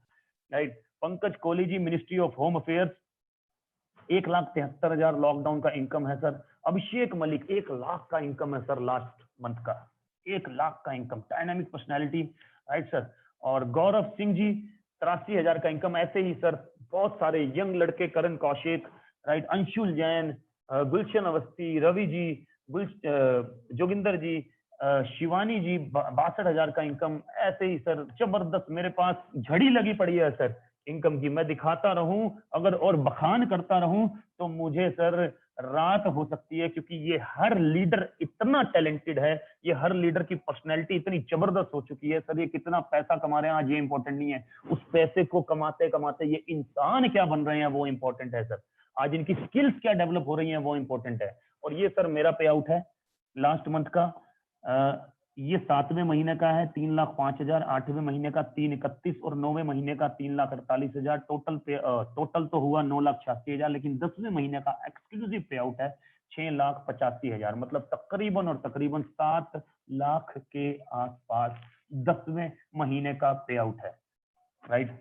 Right, Pankaj Kohli ji, ministry of home affairs, 1,73,000 lockdown का इनकम है सर। अभिषेक मलिक, 1 लाख का इनकम है सर लास्ट मंथ का, 1 लाख का income, dynamic personality, right sir. और गौरव सिंह जी 83,000 का इनकम। ऐसे ही सर बहुत सारे यंग लड़के, करण कौशिक, राइट, अंशुल जैन, गुलशन अवस्थी, रवि जी, जोगिंदर जी, शिवानी जी, 62,000 का इनकम। ऐसे ही सर जबरदस्त, मेरे पास झड़ी लगी पड़ी है सर इनकम की। मैं दिखाता रहूं अगर और बखान करता रहूं तो मुझे सर रात हो सकती है, क्योंकि ये हर लीडर इतना टैलेंटेड है, ये हर लीडर की पर्सनैलिटी इतनी जबरदस्त हो चुकी है सर। ये कितना पैसा कमा रहे हैं आज ये इंपॉर्टेंट नहीं है, उस पैसे को कमाते कमाते ये इंसान क्या बन रहे हैं वो इंपॉर्टेंट है सर। आज इनकी स्किल्स क्या डेवलप हो रही हैं वो इंपॉर्टेंट है। और ये सर मेरा पे आउट है लास्ट मंथ का। ये 7वें महीने का है 3,05,000, 8वें महीने का 3,31,000 और 9वें महीने का 3,48,000। टोटल तो हुआ 9,86,000, लेकिन 10वें महीने का एक्सक्लूसिव पे आउट है 6,85,000, मतलब तकरीबन और तकरीबन 7 लाख के आसपास 10वें महीने का पे आउट है, राइट।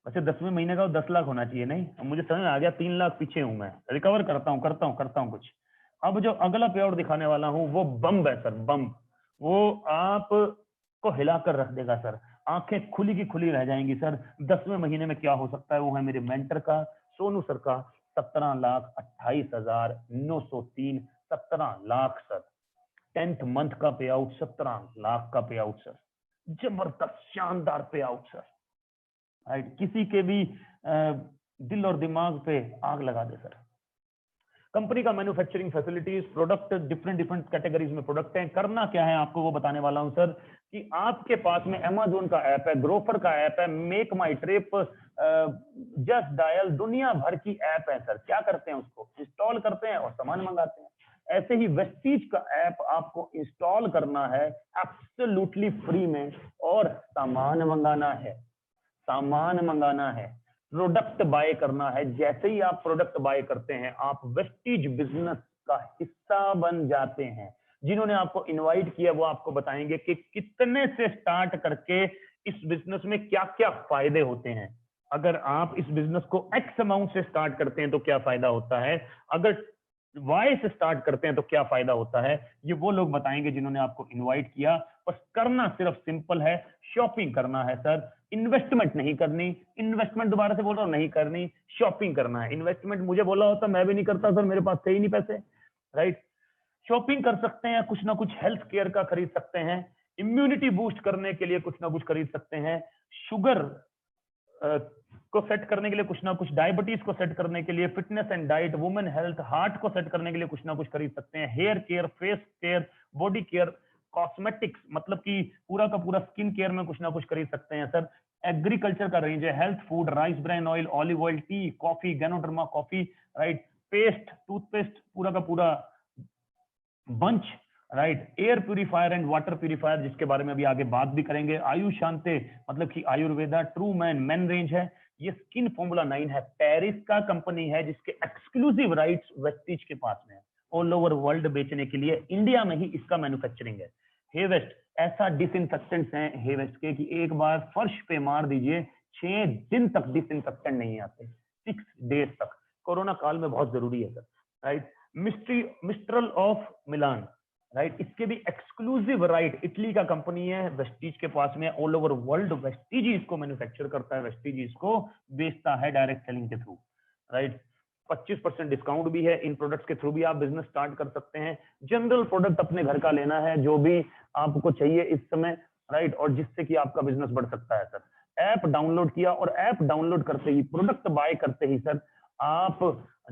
वैसे 10वें महीने का 10 लाख होना चाहिए, नहीं, अब मुझे समझ में आ गया, 3 लाख पीछे हूं मैं, रिकवर करता हूं कुछ। अब जो अगला पे आउट दिखाने वाला हूं वो बम है सर, बम, वो आप को हिलाकर रख देगा सर, आंखें खुली की खुली रह जाएंगी सर। 10वें महीने में क्या हो सकता है, वो है मेरे मेंटर का, सोनू सर का, 17,28,903, 17 लाख सर। 10th मंथ का पे आउट 17 लाख का पे आउट सर, जबरदस्त शानदार पे आउट सर, राइट। किसी के भी दिल और दिमाग पे आग लगा दे सर। कंपनी का manufacturing facilities, product different categories में प्रोडक्ट हैं। करना क्या है आपको वो बताने वाला हूं सर, कि आपके पास में अमेज़न का ऐप है, ग्रोफर का ऐप है, मेक माई ट्रिप, जस्ट डायल, दुनिया भर की ऐप है सर। क्या करते हैं, उसको इंस्टॉल करते हैं और सामान मंगाते हैं। ऐसे ही वेस्टीज का ऐप आपको इंस्टॉल करना है एब्सोल्युटली फ्री में, और सामान मंगाना है, प्रोडक्ट बाय करना है। जैसे ही आप प्रोडक्ट बाय करते हैं, आप वेस्टीज बिजनेस का हिस्सा बन जाते हैं। जिन्होंने आपको इनवाइट किया वो आपको बताएंगे कि कितने से स्टार्ट करके इस बिजनेस में क्या क्या फायदे होते हैं। अगर आप इस बिजनेस को एक्स अमाउंट से स्टार्ट करते हैं तो क्या फायदा होता है, अगर वाई से स्टार्ट करते हैं तो क्या फायदा होता है, ये वो लोग बताएंगे जिन्होंने आपको इनवाइट किया। बस करना सिर्फ सिंपल है, शॉपिंग करना है सर, इन्वेस्टमेंट नहीं करनी। इन्वेस्टमेंट दोबारा से बोल रहा हूं, नहीं करनी, शॉपिंग करना है। इन्वेस्टमेंट मुझे बोला होता मैं भी नहीं करता सर, मेरे पास थे ही नहीं पैसे, राइट। शॉपिंग कर सकते हैं, कुछ ना कुछ हेल्थ केयर का खरीद सकते हैं, इम्यूनिटी बूस्ट करने के लिए कुछ ना कुछ खरीद सकते हैं, शुगर को सेट करने के लिए कुछ ना कुछ, डायबिटीज को सेट करने के लिए, fitness and diet, women health, heart को सेट करने के लिए कुछ ना कुछ खरीद सकते हैं, hair care, face care, body care, cosmetics, मतलब कि पूरा का पूरा स्किन केयर में कुछ ना कुछ खरीद सकते हैं सर। एग्रीकल्चर का रेंज है, health food, rice bran oil, olive oil, tea, coffee, ganoderma coffee, right, paste, toothpaste, पूरा का पूरा bunch, right, air purifier and water purifier, जिसके बारे में अभी आगे बात भी करेंगे, आयुष शांति, मतलब कि Ayurveda, true man main range है, ये स्किन फॉर्मूला 9 है, पेरिस का कंपनी है जिसके एक्सक्लूसिव राइट्स वेस्टीज के पास में है, ऑल ओवर वर्ल्ड बेचने के लिए, इंडिया में ही इसका मैन्युफैक्चरिंग है। हेवेस्ट ऐसा डिसइंफेक्टेंट्स है हेवेस्ट के कि एक बार फर्श पे मार दीजिए, 6 दिन तक डिसइंफेक्टेंट नहीं आते, 6 डेज तक। कोरोना काल में बहुत जरूरी है sir, right. Mistral of Milan, right, इसके भी एक्सक्लूसिव राइट, इटली का कंपनी है, वेस्टीज के पास में, ऑल ओवर वर्ल्ड वेस्टीज इसको मैन्युफैक्चर करता है, वेस्टीज इसको बेचता है डायरेक्ट सेलिंग के थ्रू, राइट। 25% डिस्काउंट भी है, इन प्रोडक्ट्स के थ्रू भी आप बिजनेस स्टार्ट कर सकते हैं। जनरल प्रोडक्ट अपने घर का लेना है, जो भी आपको चाहिए इस समय, राइट, और जिससे कि आपका बिजनेस बढ़ सकता है सर। ऐप डाउनलोड किया और ऐप डाउनलोड करते ही, प्रोडक्ट बाय करते ही सर आप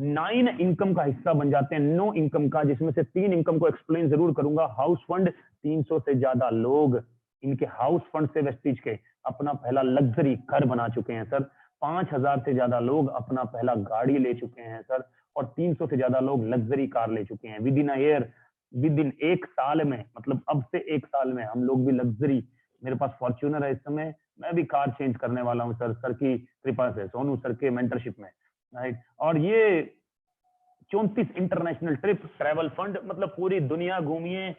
9 इनकम का हिस्सा बन जाते हैं, 9 इनकम का, जिसमें से 3 इनकम को एक्सप्लेन जरूर करूंगा। हाउस फंड, 300 से ज्यादा लोग इनके हाउस फंड से वेस्टीज के अपना पहला लग्जरी घर बना चुके हैं सर। 5,000 से ज्यादा लोग अपना पहला गाड़ी ले चुके हैं सर, और 300 से ज्यादा लोग लग्जरी कार ले चुके हैं। With in a year, with in 1 साल में, मतलब अब से 1 साल में हम लोग भी लग्जरी, मेरे पास फॉर्च्यूनर है इस समय, मैं भी कार चेंज करने वाला हूं सर की कृपा से, सोनू सर के मेंटरशिप में, राइट। और ये 34 इंटरनेशनल ट्रिप, ट्रैवल फंड, मतलब पूरी दुनिया घूमिए,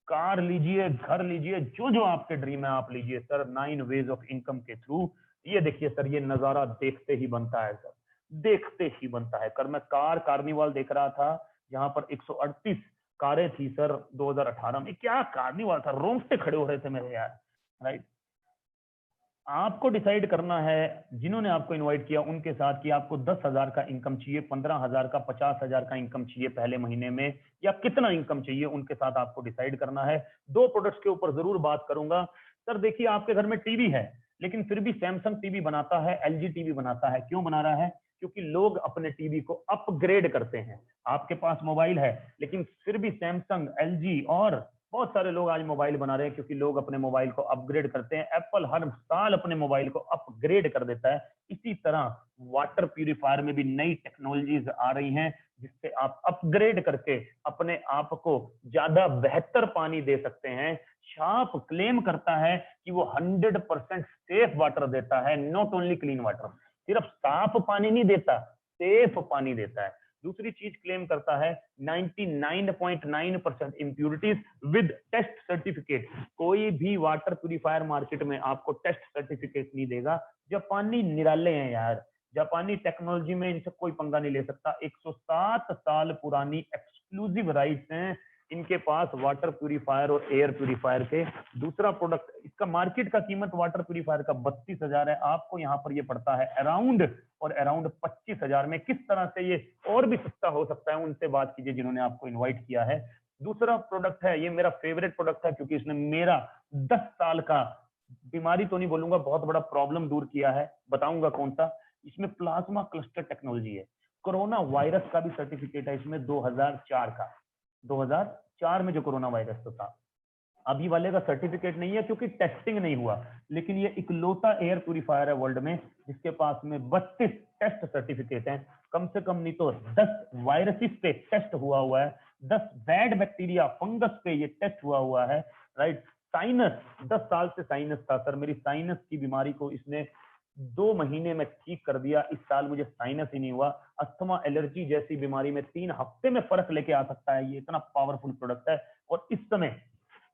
कार लीजिए, घर लीजिए, जो जो आपके ड्रीम है आप लीजिए सर, 9 वेज ऑफ इनकम के थ्रू। ये देखिए सर, ये नजारा देखते ही बनता है सर, देखते ही बनता है। मैं कार कार्निवाल देख रहा था, जहां पर 138 कारें थी सर 2018 में। क्या कार्निवाल था, रोंगटे खड़े हो रहे थे मेरे यार, राइट। आपको डिसाइड करना है, जिन्होंने आपको इनवाइट किया उनके साथ, कि आपको 10,000 का इनकम चाहिए, 15,000 का, 50,000 का इनकम चाहिए पहले महीने में, या कितना इनकम चाहिए, उनके साथ आपको डिसाइड करना है। 2 प्रोडक्ट्स के ऊपर जरूर बात करूंगा सर। देखिए, आपके घर में टीवी है, लेकिन फिर भी सैमसंग टीवी बनाता है, एलजी टीवी बनाता है। क्यों बना रहा है? क्योंकि लोग अपने टीवी को अपग्रेड करते हैं। आपके पास मोबाइल है, लेकिन फिर भी सैमसंग, एलजी और बहुत सारे लोग आज मोबाइल बना रहे हैं, क्योंकि लोग अपने मोबाइल को अपग्रेड करते हैं। एप्पल हर साल अपने मोबाइल को अपग्रेड कर देता है। इसी तरह वाटर प्यूरिफायर में भी नई टेक्नोलॉजीज आ रही हैं, जिससे आप अपग्रेड करके अपने आप को ज्यादा बेहतर पानी दे सकते हैं। शार्प क्लेम करता है कि वो 100% सेफ वाटर देता है, नॉट ओनली क्लीन वाटर। सिर्फ साफ पानी नहीं देता, सेफ पानी देता है। दूसरी चीज क्लेम करता है 99.9% इम्प्यूरिटीज विद टेस्ट सर्टिफिकेट। कोई भी वाटर प्यूरिफायर मार्केट में आपको टेस्ट सर्टिफिकेट नहीं देगा। जापानी निराले हैं यार, जापानी टेक्नोलॉजी में इनसे कोई पंगा नहीं ले सकता। 107 साल पुरानी एक्सक्लूसिव राइट्स हैं इनके पास वाटर प्यूरिफायर और एयर प्यूरिफायर के। दूसरा प्रोडक्ट, इसका मार्केट का कीमत वाटर प्यूरिफायर का 32,000 है, आपको यहाँ पर ये पड़ता है अराउंड 25,000 में। किस तरह से ये और भी सस्ता हो सकता है, उनसे बात कीजिए जिन्होंने आपको इन्वाइट किया है। दूसरा प्रोडक्ट है, ये मेरा फेवरेट प्रोडक्ट है क्योंकि इसने मेरा 10 साल का, बीमारी तो नहीं बोलूंगा, बहुत बड़ा प्रॉब्लम दूर किया है। बताऊंगा कौन सा। इसमें प्लाज्मा क्लस्टर टेक्नोलॉजी है। कोरोना वायरस का भी सर्टिफिकेट है इसमें 2004 का। 2004 में जो कोरोना वायरस तो था, अभी वाले का सर्टिफिकेट नहीं है क्योंकि टेस्टिंग नहीं हुआ। लेकिन ये इकलौता एयर प्यूरिफायर है वर्ल्ड में जिसके पास में 32 टेस्ट सर्टिफिकेट हैं। कम से कम नहीं तो 10 वायरसेस पे टेस्ट हुआ है, 10 बैड बैक्टीरिया फंगस पे ये टेस्ट हुआ है। राइट। साइनस, 10 साल से साइनस था सर, मेरी साइनस की बीमारी को इसने 2 महीने में ठीक कर दिया। इस साल मुझे साइनस ही नहीं हुआ। अस्थमा, एलर्जी जैसी बीमारी में 3 हफ्ते में फर्क लेके आ सकता है। ये इतना पावरफुल प्रोडक्ट है। और इस समय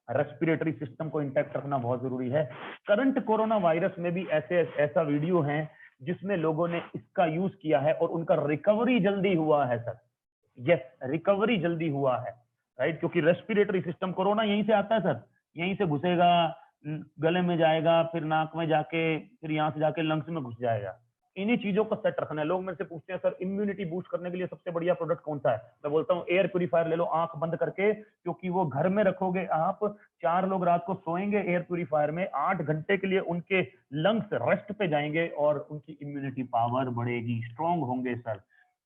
रेस्पिरेटरी सिस्टम को इंटैक्ट रखना बहुत जरूरी है। करंट कोरोना वायरस में भी ऐसा वीडियो है जिसमें लोगों ने इसका यूज किया है और उनका रिकवरी जल्दी हुआ है सर। यस, रिकवरी जल्दी हुआ है। राइट, क्योंकि रेस्पिरेटरी सिस्टम, कोरोना यहीं से आता है सर, यहीं से घुसेगा, गले में जाएगा, फिर नाक में जाके, फिर यहाँ से जाके लंग्स में घुस जाएगा। इन्हीं चीजों को सेट रखना है। लोग मेरे से पूछते हैं सर इम्यूनिटी बूस्ट करने के लिए सबसे बढ़िया प्रोडक्ट कौन सा है। मैं बोलता हूँ एयर प्यूरिफायर ले लो आंख बंद करके, क्योंकि वो घर में रखोगे आप, 4 लोग रात को सोएंगे एयर प्यूरिफायर में, 8 घंटे के लिए उनके लंग्स रेस्ट पे जाएंगे और उनकी इम्यूनिटी पावर बढ़ेगी, स्ट्रॉन्ग होंगे सर।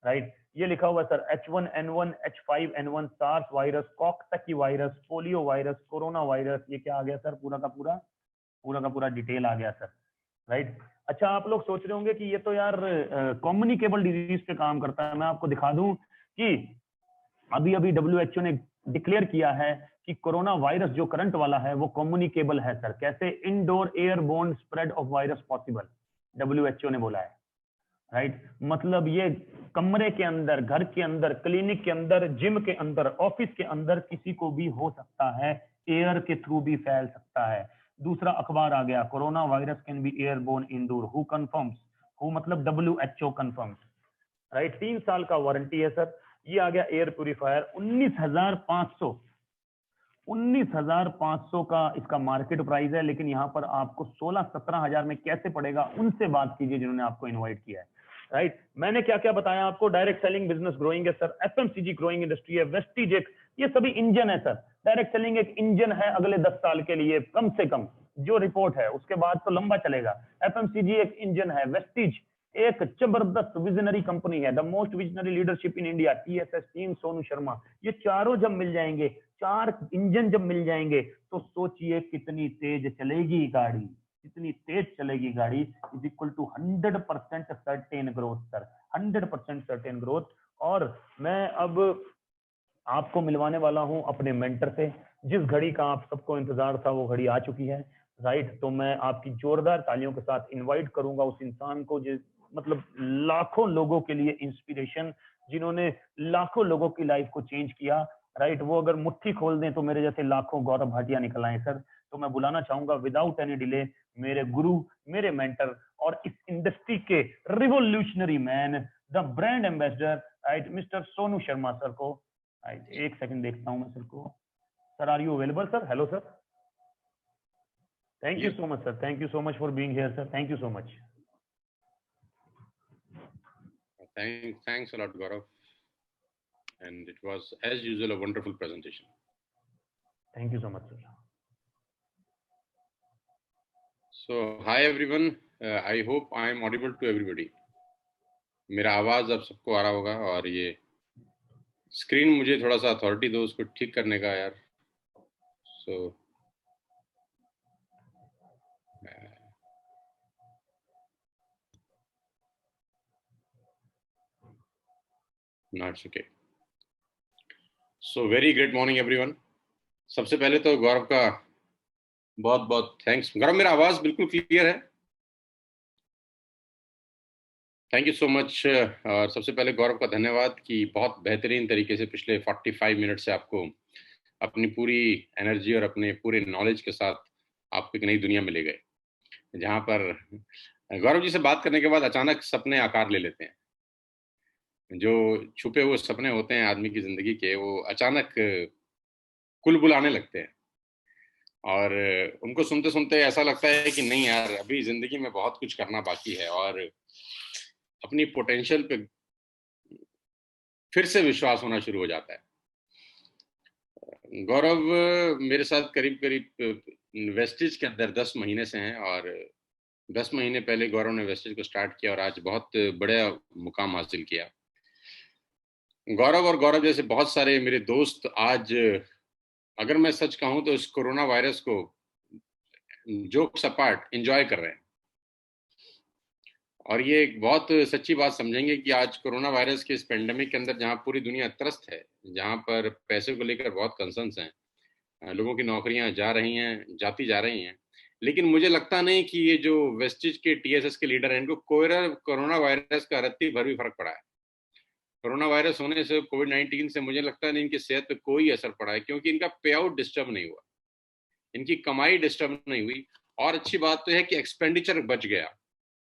राइट, ये लिखा हुआ sir H1N1, H5N1, SARS virus, coxsackie virus, polio virus, corona virus, ये क्या आ गया सर, पूरा का पूरा डिटेल आ गया सर। राइट। अच्छा, आप लोग सोच रहे होंगे कि ये तो यार कम्युनिकेबल डिजीज पे काम करता है। मैं आपको दिखा दूं कि अभी WHO ने डिक्लेयर किया है कि कोरोना वायरस जो करंट वाला है वो कम्युनिकेबल है सर। कैसे? Indoor airborne spread of virus possible, WHO ने बोला है। राइट, मतलब ये कमरे के अंदर, घर के अंदर, क्लिनिक के अंदर, जिम के अंदर, ऑफिस के अंदर किसी को भी हो सकता है, एयर के थ्रू भी फैल सकता है। दूसरा अखबार आ गया, corona virus can be airborne indoor, who confirms, who मतलब WHO कंफर्म्स। राइट, 3 साल का वारंटी है सर। ये आ गया एयर प्यूरिफायर, 19,500 का इसका मार्केट प्राइस है। लेकिन यहाँ पर आपको 16-17 हजार में कैसे पड़ेगा, उनसे बात कीजिए जिन्होंने आपको इन्वाइट किया है। राइट, मैंने क्या क्या बताया आपको। डायरेक्ट सेलिंग बिजनेस ग्रोइंग है सर, FMCG ग्रोइंग इंडस्ट्री है, वेस्टीज एक, ये सभी इंजन है सर। डायरेक्ट सेलिंग एक इंजन है अगले 10 साल के लिए, कम से कम जो रिपोर्ट है, उसके बाद तो लंबा चलेगा। FMCG एक इंजन है, वेस्टीज एक जबरदस्त विजनरी कंपनी है, the most visionary leadership in India, TSS team Sonu Sharma. ये चारों जब मिल जाएंगे, 4 इंजन जब मिल जाएंगे, तो सोचिए कितनी तेज चलेगी गाड़ी, कितनी तेज चलेगी गाड़ी। Is equal to 100% certain growth sir, 100% certain growth. और मैं अब आपको मिलवाने वाला हूं अपने मेंटर से। जिस घड़ी का आप सबको इंतजार था वो घड़ी आ चुकी है। राइट, तो मैं आपकी जोरदार तालियों के साथ इनवाइट करूंगा उस इंसान को जो मतलब लाखों लोगों के लिए इंस्पिरेशन, जिन्होंने लाखों लोगों की लाइफ को चेंज किया। राइट, वो अगर मुट्ठी खोल दें तो मेरे जैसे लाखों गौरव भाटिया निकल आए सर। तो मैं बुलाना चाहूंगा विदाउट एनी डिले मेरे गुरु, मेरे मेंटर और इस इंडस्ट्री के revolutionary man, the brand ambassador, right, mister Sonu Sharma sir को। राइट, एक सेकंड देखता हूं मैं सर को। Sir, are you available sir? Hello sir, thank you so much sir, thank you so much for being here sir, thank you so much. Thanks a lot, Gaurav. And it was, as usual, a wonderful presentation. Thank you so much, sir. So, hi everyone. I hope I am audible to everybody. मेरा आवाज अब सबको आ रहा होगा। और ये स्क्रीन मुझे थोड़ा सा अथॉरिटी दो उसको ठीक करने का यार। So, no, it's okay. So, very great morning everyone. सबसे पहले तो गौरव का बहुत बहुत थैंक्स। गौरव, मेरा आवाज बिल्कुल क्लियर है? Thank you so much. और सबसे पहले गौरव का धन्यवाद कि बहुत बेहतरीन तरीके से पिछले 45 मिनट से आपको अपनी पूरी एनर्जी और अपने पूरे नॉलेज के साथ आपको एक नई दुनिया में ले गए, जहाँ पर गौरव जी से बात करने के बाद अचानक सपने आकार ले लेते हैं। जो छुपे हुए सपने होते हैं आदमी की ज़िंदगी के, वो अचानक कुल बुलाने लगते हैं और उनको सुनते-सुनते ऐसा लगता है कि नहीं यार, अभी ज़िंदगी में बहुत कुछ करना बाकी है और अपनी पोटेंशियल पे फिर से विश्वास होना शुरू हो जाता है। गौरव मेरे साथ करीब-करीब वेस्टेज के अंदर 10 महीने से हैं और 10 महीने पहले गौरव ने वेस्टेज को स्टार्ट किया और आज बहुत बड़ा मुकाम हासिल किया। गौरव और गौरव जैसे बहुत सारे मेरे दोस्त आज, अगर मैं सच कहूँ तो इस कोरोना वायरस को जोक्स अपार्ट एंजॉय कर रहे हैं। और ये एक बहुत सच्ची बात समझेंगे कि आज कोरोना वायरस के इस पेंडेमिक के अंदर जहाँ पूरी दुनिया त्रस्त है, जहाँ पर पैसे को लेकर बहुत कंसर्न्स हैं, लोगों की नौकरियां जा रही हैं, जाती जा रही हैं, लेकिन मुझे लगता नहीं कि ये जो वेस्टेज के टीएसएस के लीडर हैं, इनको कोरोना वायरस का रत्ती भर भी फर्क पड़ा है। कोरोना वायरस होने से, कोविड-19 से मुझे लगता नहीं इनकी सेहत पे कोई असर पड़ा है, क्योंकि इनका पे आउट डिस्टर्ब नहीं हुआ, इनकी कमाई डिस्टर्ब नहीं हुई। और अच्छी बात तो है कि एक्सपेंडिचर बच गया।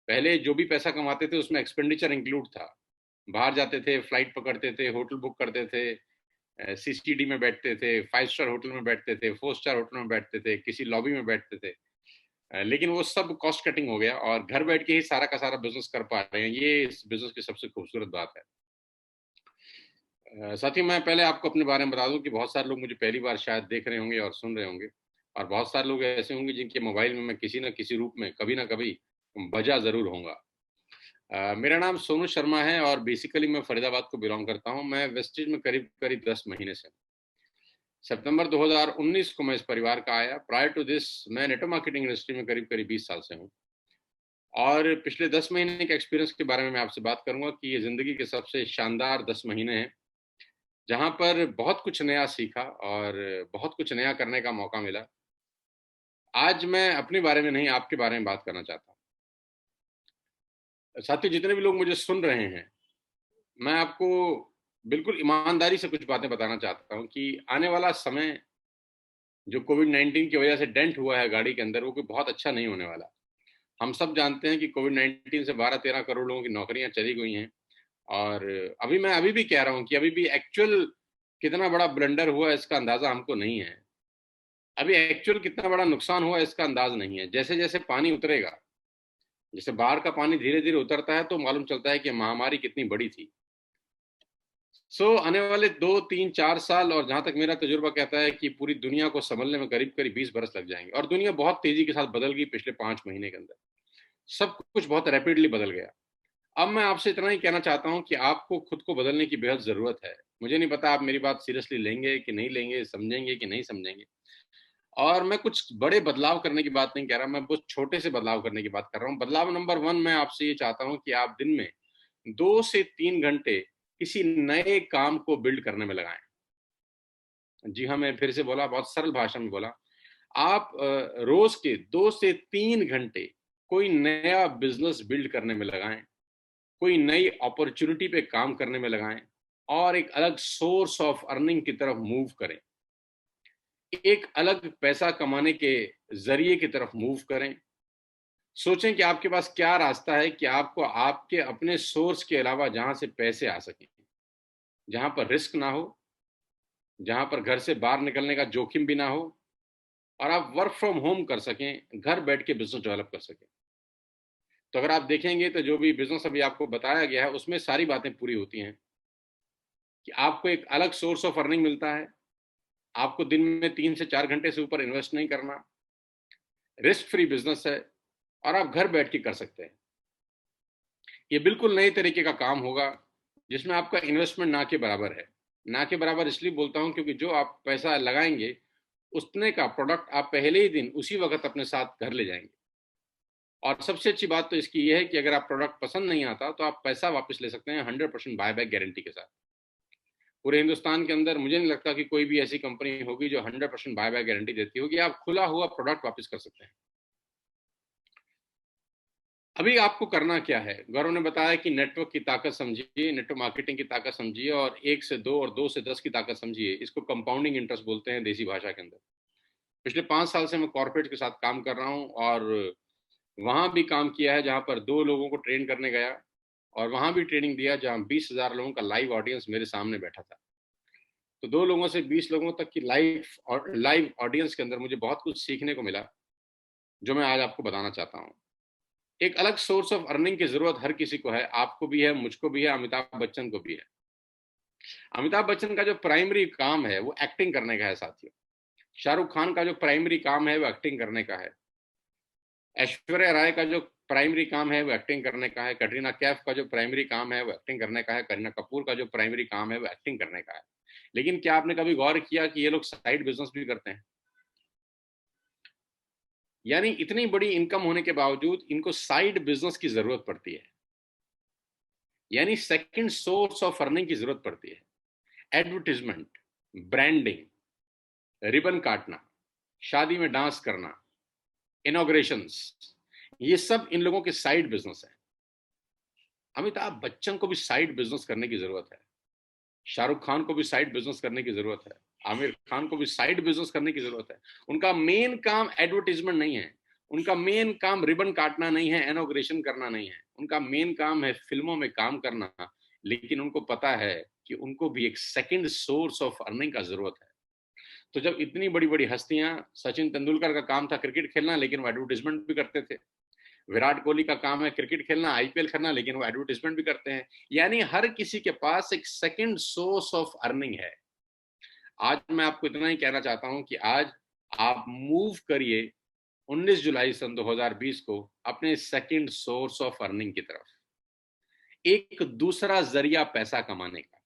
पहले जो भी पैसा कमाते थे उसमें एक्सपेंडिचर इंक्लूड था। बाहर जाते थे, फ्लाइट पकड़ते थे, होटल बुक करते थे, सीसीडी में बैठते थे, 5 स्टार होटल में बैठते थे, 4 स्टार होटल में बैठते थे, किसी लॉबी में बैठते थे। लेकिन वो सब कॉस्ट कटिंग हो गया और घर बैठ के ही सारा का सारा बिजनेस कर पा रहे हैं। ये इस बिजनेस की सबसे खूबसूरत बात है। साथ ही मैं पहले आपको अपने बारे में बता दूं कि बहुत सारे लोग मुझे पहली बार शायद देख रहे होंगे और सुन रहे होंगे, और बहुत सारे लोग ऐसे होंगे जिनके मोबाइल में मैं किसी न किसी रूप में कभी ना कभी बजा ज़रूर होऊंगा। मेरा नाम सोनू शर्मा है और बेसिकली मैं फरीदाबाद को बिलोंग करता हूं। मैं वेस्टेज में करीब करीब 10 महीने से। सितंबर 2019 को मैं इस परिवार का आया। प्रायर टू दिस मैं नेटवर्क मार्केटिंग इंडस्ट्री में करीब करीब 20 साल से हूँ और पिछले 10 महीने के एक्सपीरियंस के बारे में मैं आपसे बात करूंगा कि ये ज़िंदगी के सबसे शानदार 10 महीने हैं, जहाँ पर बहुत कुछ नया सीखा और बहुत कुछ नया करने का मौका मिला। आज मैं अपने बारे में नहीं, आपके बारे में बात करना चाहता हूँ। साथियों, जितने भी लोग मुझे सुन रहे हैं, मैं आपको बिल्कुल ईमानदारी से कुछ बातें बताना चाहता हूँ कि आने वाला समय जो कोविड-19 की वजह से डेंट हुआ है गाड़ी के अंदर, वो कोई बहुत अच्छा नहीं होने वाला। हम सब जानते हैं कि कोविड-19 से 12-13 करोड़ लोगों की नौकरियां चली गई हैं और मैं अभी भी कह रहा हूँ कि अभी भी एक्चुअल कितना बड़ा ब्लंडर हुआ इसका अंदाजा हमको नहीं है। अभी एक्चुअल कितना बड़ा नुकसान हुआ इसका अंदाज नहीं है। जैसे जैसे पानी उतरेगा, जैसे बाढ़ का पानी धीरे धीरे उतरता है, तो मालूम चलता है कि महामारी कितनी बड़ी थी। आने वाले 2-3-4 साल, और जहां तक मेरा तजुर्बा कहता है कि पूरी दुनिया को संभलने में करीब करीब 20 बरस लग जाएंगे। और दुनिया बहुत तेजी के साथ बदल गई पिछले 5 महीने के अंदर। सब कुछ बहुत रैपिडली बदल गया। अब मैं आपसे इतना ही कहना चाहता हूं कि आपको खुद को बदलने की बेहद जरूरत है। मुझे नहीं पता आप मेरी बात सीरियसली लेंगे कि नहीं लेंगे, समझेंगे कि नहीं समझेंगे। और मैं कुछ बड़े बदलाव करने की बात नहीं कह रहा, मैं बहुत छोटे से बदलाव करने की बात कर रहा हूँ। बदलाव नंबर 1, मैं आपसे ये चाहता हूँ कि आप दिन में 2 से 3 घंटे किसी नए काम को बिल्ड करने में लगाएं। जी हाँ, मैं फिर से बोला, बहुत सरल भाषा में बोला। आप रोज के 2 से 3 घंटे कोई नया बिजनेस बिल्ड करने में लगाएं, कोई नई अपॉर्चुनिटी पे काम करने में लगाएं और एक अलग सोर्स ऑफ अर्निंग की तरफ मूव करें। एक अलग पैसा कमाने के जरिए की तरफ मूव करें। सोचें कि आपके पास क्या रास्ता है कि आपको आपके अपने सोर्स के अलावा जहां से पैसे आ सकें, जहां पर रिस्क ना हो, जहां पर घर से बाहर निकलने का जोखिम भी ना हो और आप वर्क फ्रॉम होम कर सकें, घर बैठ के बिजनेस डेवलप कर सकें। तो अगर आप देखेंगे तो जो भी बिजनेस अभी आपको बताया गया है उसमें सारी बातें पूरी होती हैं कि आपको एक अलग सोर्स ऑफ अर्निंग मिलता है, आपको दिन में 3 से 4 घंटे से ऊपर इन्वेस्ट नहीं करना, रिस्क फ्री बिजनेस है और आप घर बैठ के कर सकते हैं। ये बिल्कुल नए तरीके का काम होगा जिसमें आपका इन्वेस्टमेंट ना के बराबर है। ना के बराबर इसलिए बोलता हूं क्योंकि जो आप पैसा लगाएंगे उतने का प्रोडक्ट आप पहले ही दिन उसी वक्त अपने साथ घर ले जाएंगे। और सबसे अच्छी बात तो इसकी ये है कि अगर आप प्रोडक्ट पसंद नहीं आता तो आप पैसा वापस ले सकते हैं 100% बायबैक गारंटी के साथ। पूरे हिंदुस्तान के अंदर मुझे नहीं लगता कि कोई भी ऐसी कंपनी होगी जो 100% बायबैक गारंटी देती होगी। आप खुला हुआ प्रोडक्ट वापस कर सकते हैं। अभी आपको करना क्या है, गौरव ने बताया कि नेटवर्क की ताकत समझिए, नेटवर्क मार्केटिंग की ताकत समझिए, और 1 से 2 और 2 से 10 की ताकत समझिए। इसको कंपाउंडिंग इंटरेस्ट बोलते हैं देसी भाषा के अंदर। पिछले 5 साल से मैं कॉर्पोरेट के साथ काम कर रहा हूँ, और वहां भी काम किया है जहां पर 2 लोगों को ट्रेन करने गया, और वहां भी ट्रेनिंग दिया जहां 20,000 लोगों का लाइव ऑडियंस मेरे सामने बैठा था। तो 2 लोगों से 20 लोगों तक की लाइव ऑडियंस के अंदर मुझे बहुत कुछ सीखने को मिला, जो मैं आज आपको बताना चाहता हूँ। एक अलग सोर्स ऑफ अर्निंग की जरूरत हर किसी को है, आपको भी है, मुझको भी है, अमिताभ बच्चन को भी है। अमिताभ बच्चन का जो प्राइमरी काम है वो एक्टिंग करने का है साथियों। शाहरुख खान का जो प्राइमरी काम है वो एक्टिंग करने का है। ऐश्वर्या राय का जो प्राइमरी काम है वो एक्टिंग करने का है। कटरीना कैफ का जो प्राइमरी काम है वो एक्टिंग करने का है। करीना कपूर का जो प्राइमरी काम है वो एक्टिंग करने का है। लेकिन क्या आपने कभी गौर किया कि ये लोग साइड बिजनेस भी करते हैं? यानी इतनी बड़ी इनकम होने के बावजूद इनको साइड बिजनेस की जरूरत पड़ती है, यानी सेकंड सोर्स ऑफ अर्निंग की जरूरत पड़ती है। एडवर्टीजमेंट, ब्रांडिंग, रिबन काटना, शादी में डांस करना, इनॉग्रेशंस, ये सब इन लोगों के साइड बिजनेस है। अमिताभ बच्चन को भी साइड बिजनेस करने की जरूरत है। शाहरुख खान को भी साइड बिजनेस करने की जरूरत है। आमिर खान को भी साइड बिजनेस करने की जरूरत है। उनका मेन काम एडवर्टीजमेंट नहीं है, उनका मेन काम रिबन काटना नहीं है, इनॉग्रेशन करना नहीं है। उनका मेन काम है फिल्मों में काम करना। लेकिन उनको पता है कि उनको भी एक सेकंड सोर्स ऑफ अर्निंग का जरूरत है। तो जब इतनी बड़ी बड़ी हस्तियां, सचिन तेंदुलकर का काम था क्रिकेट खेलना, लेकिन वो एडवर्टीजमेंट भी करते थे। विराट कोहली का काम है क्रिकेट खेलना, आईपीएल खेलना, लेकिन वो एडवर्टीजमेंट भी करते हैं। यानी हर किसी के पास एक सेकंड सोर्स ऑफ अर्निंग है। आज मैं आपको इतना ही कहना चाहता हूं कि आज आप मूव करिए 19 जुलाई सन 2020 को अपने सेकंड सोर्स ऑफ अर्निंग की तरफ, एक दूसरा जरिया पैसा कमाने का।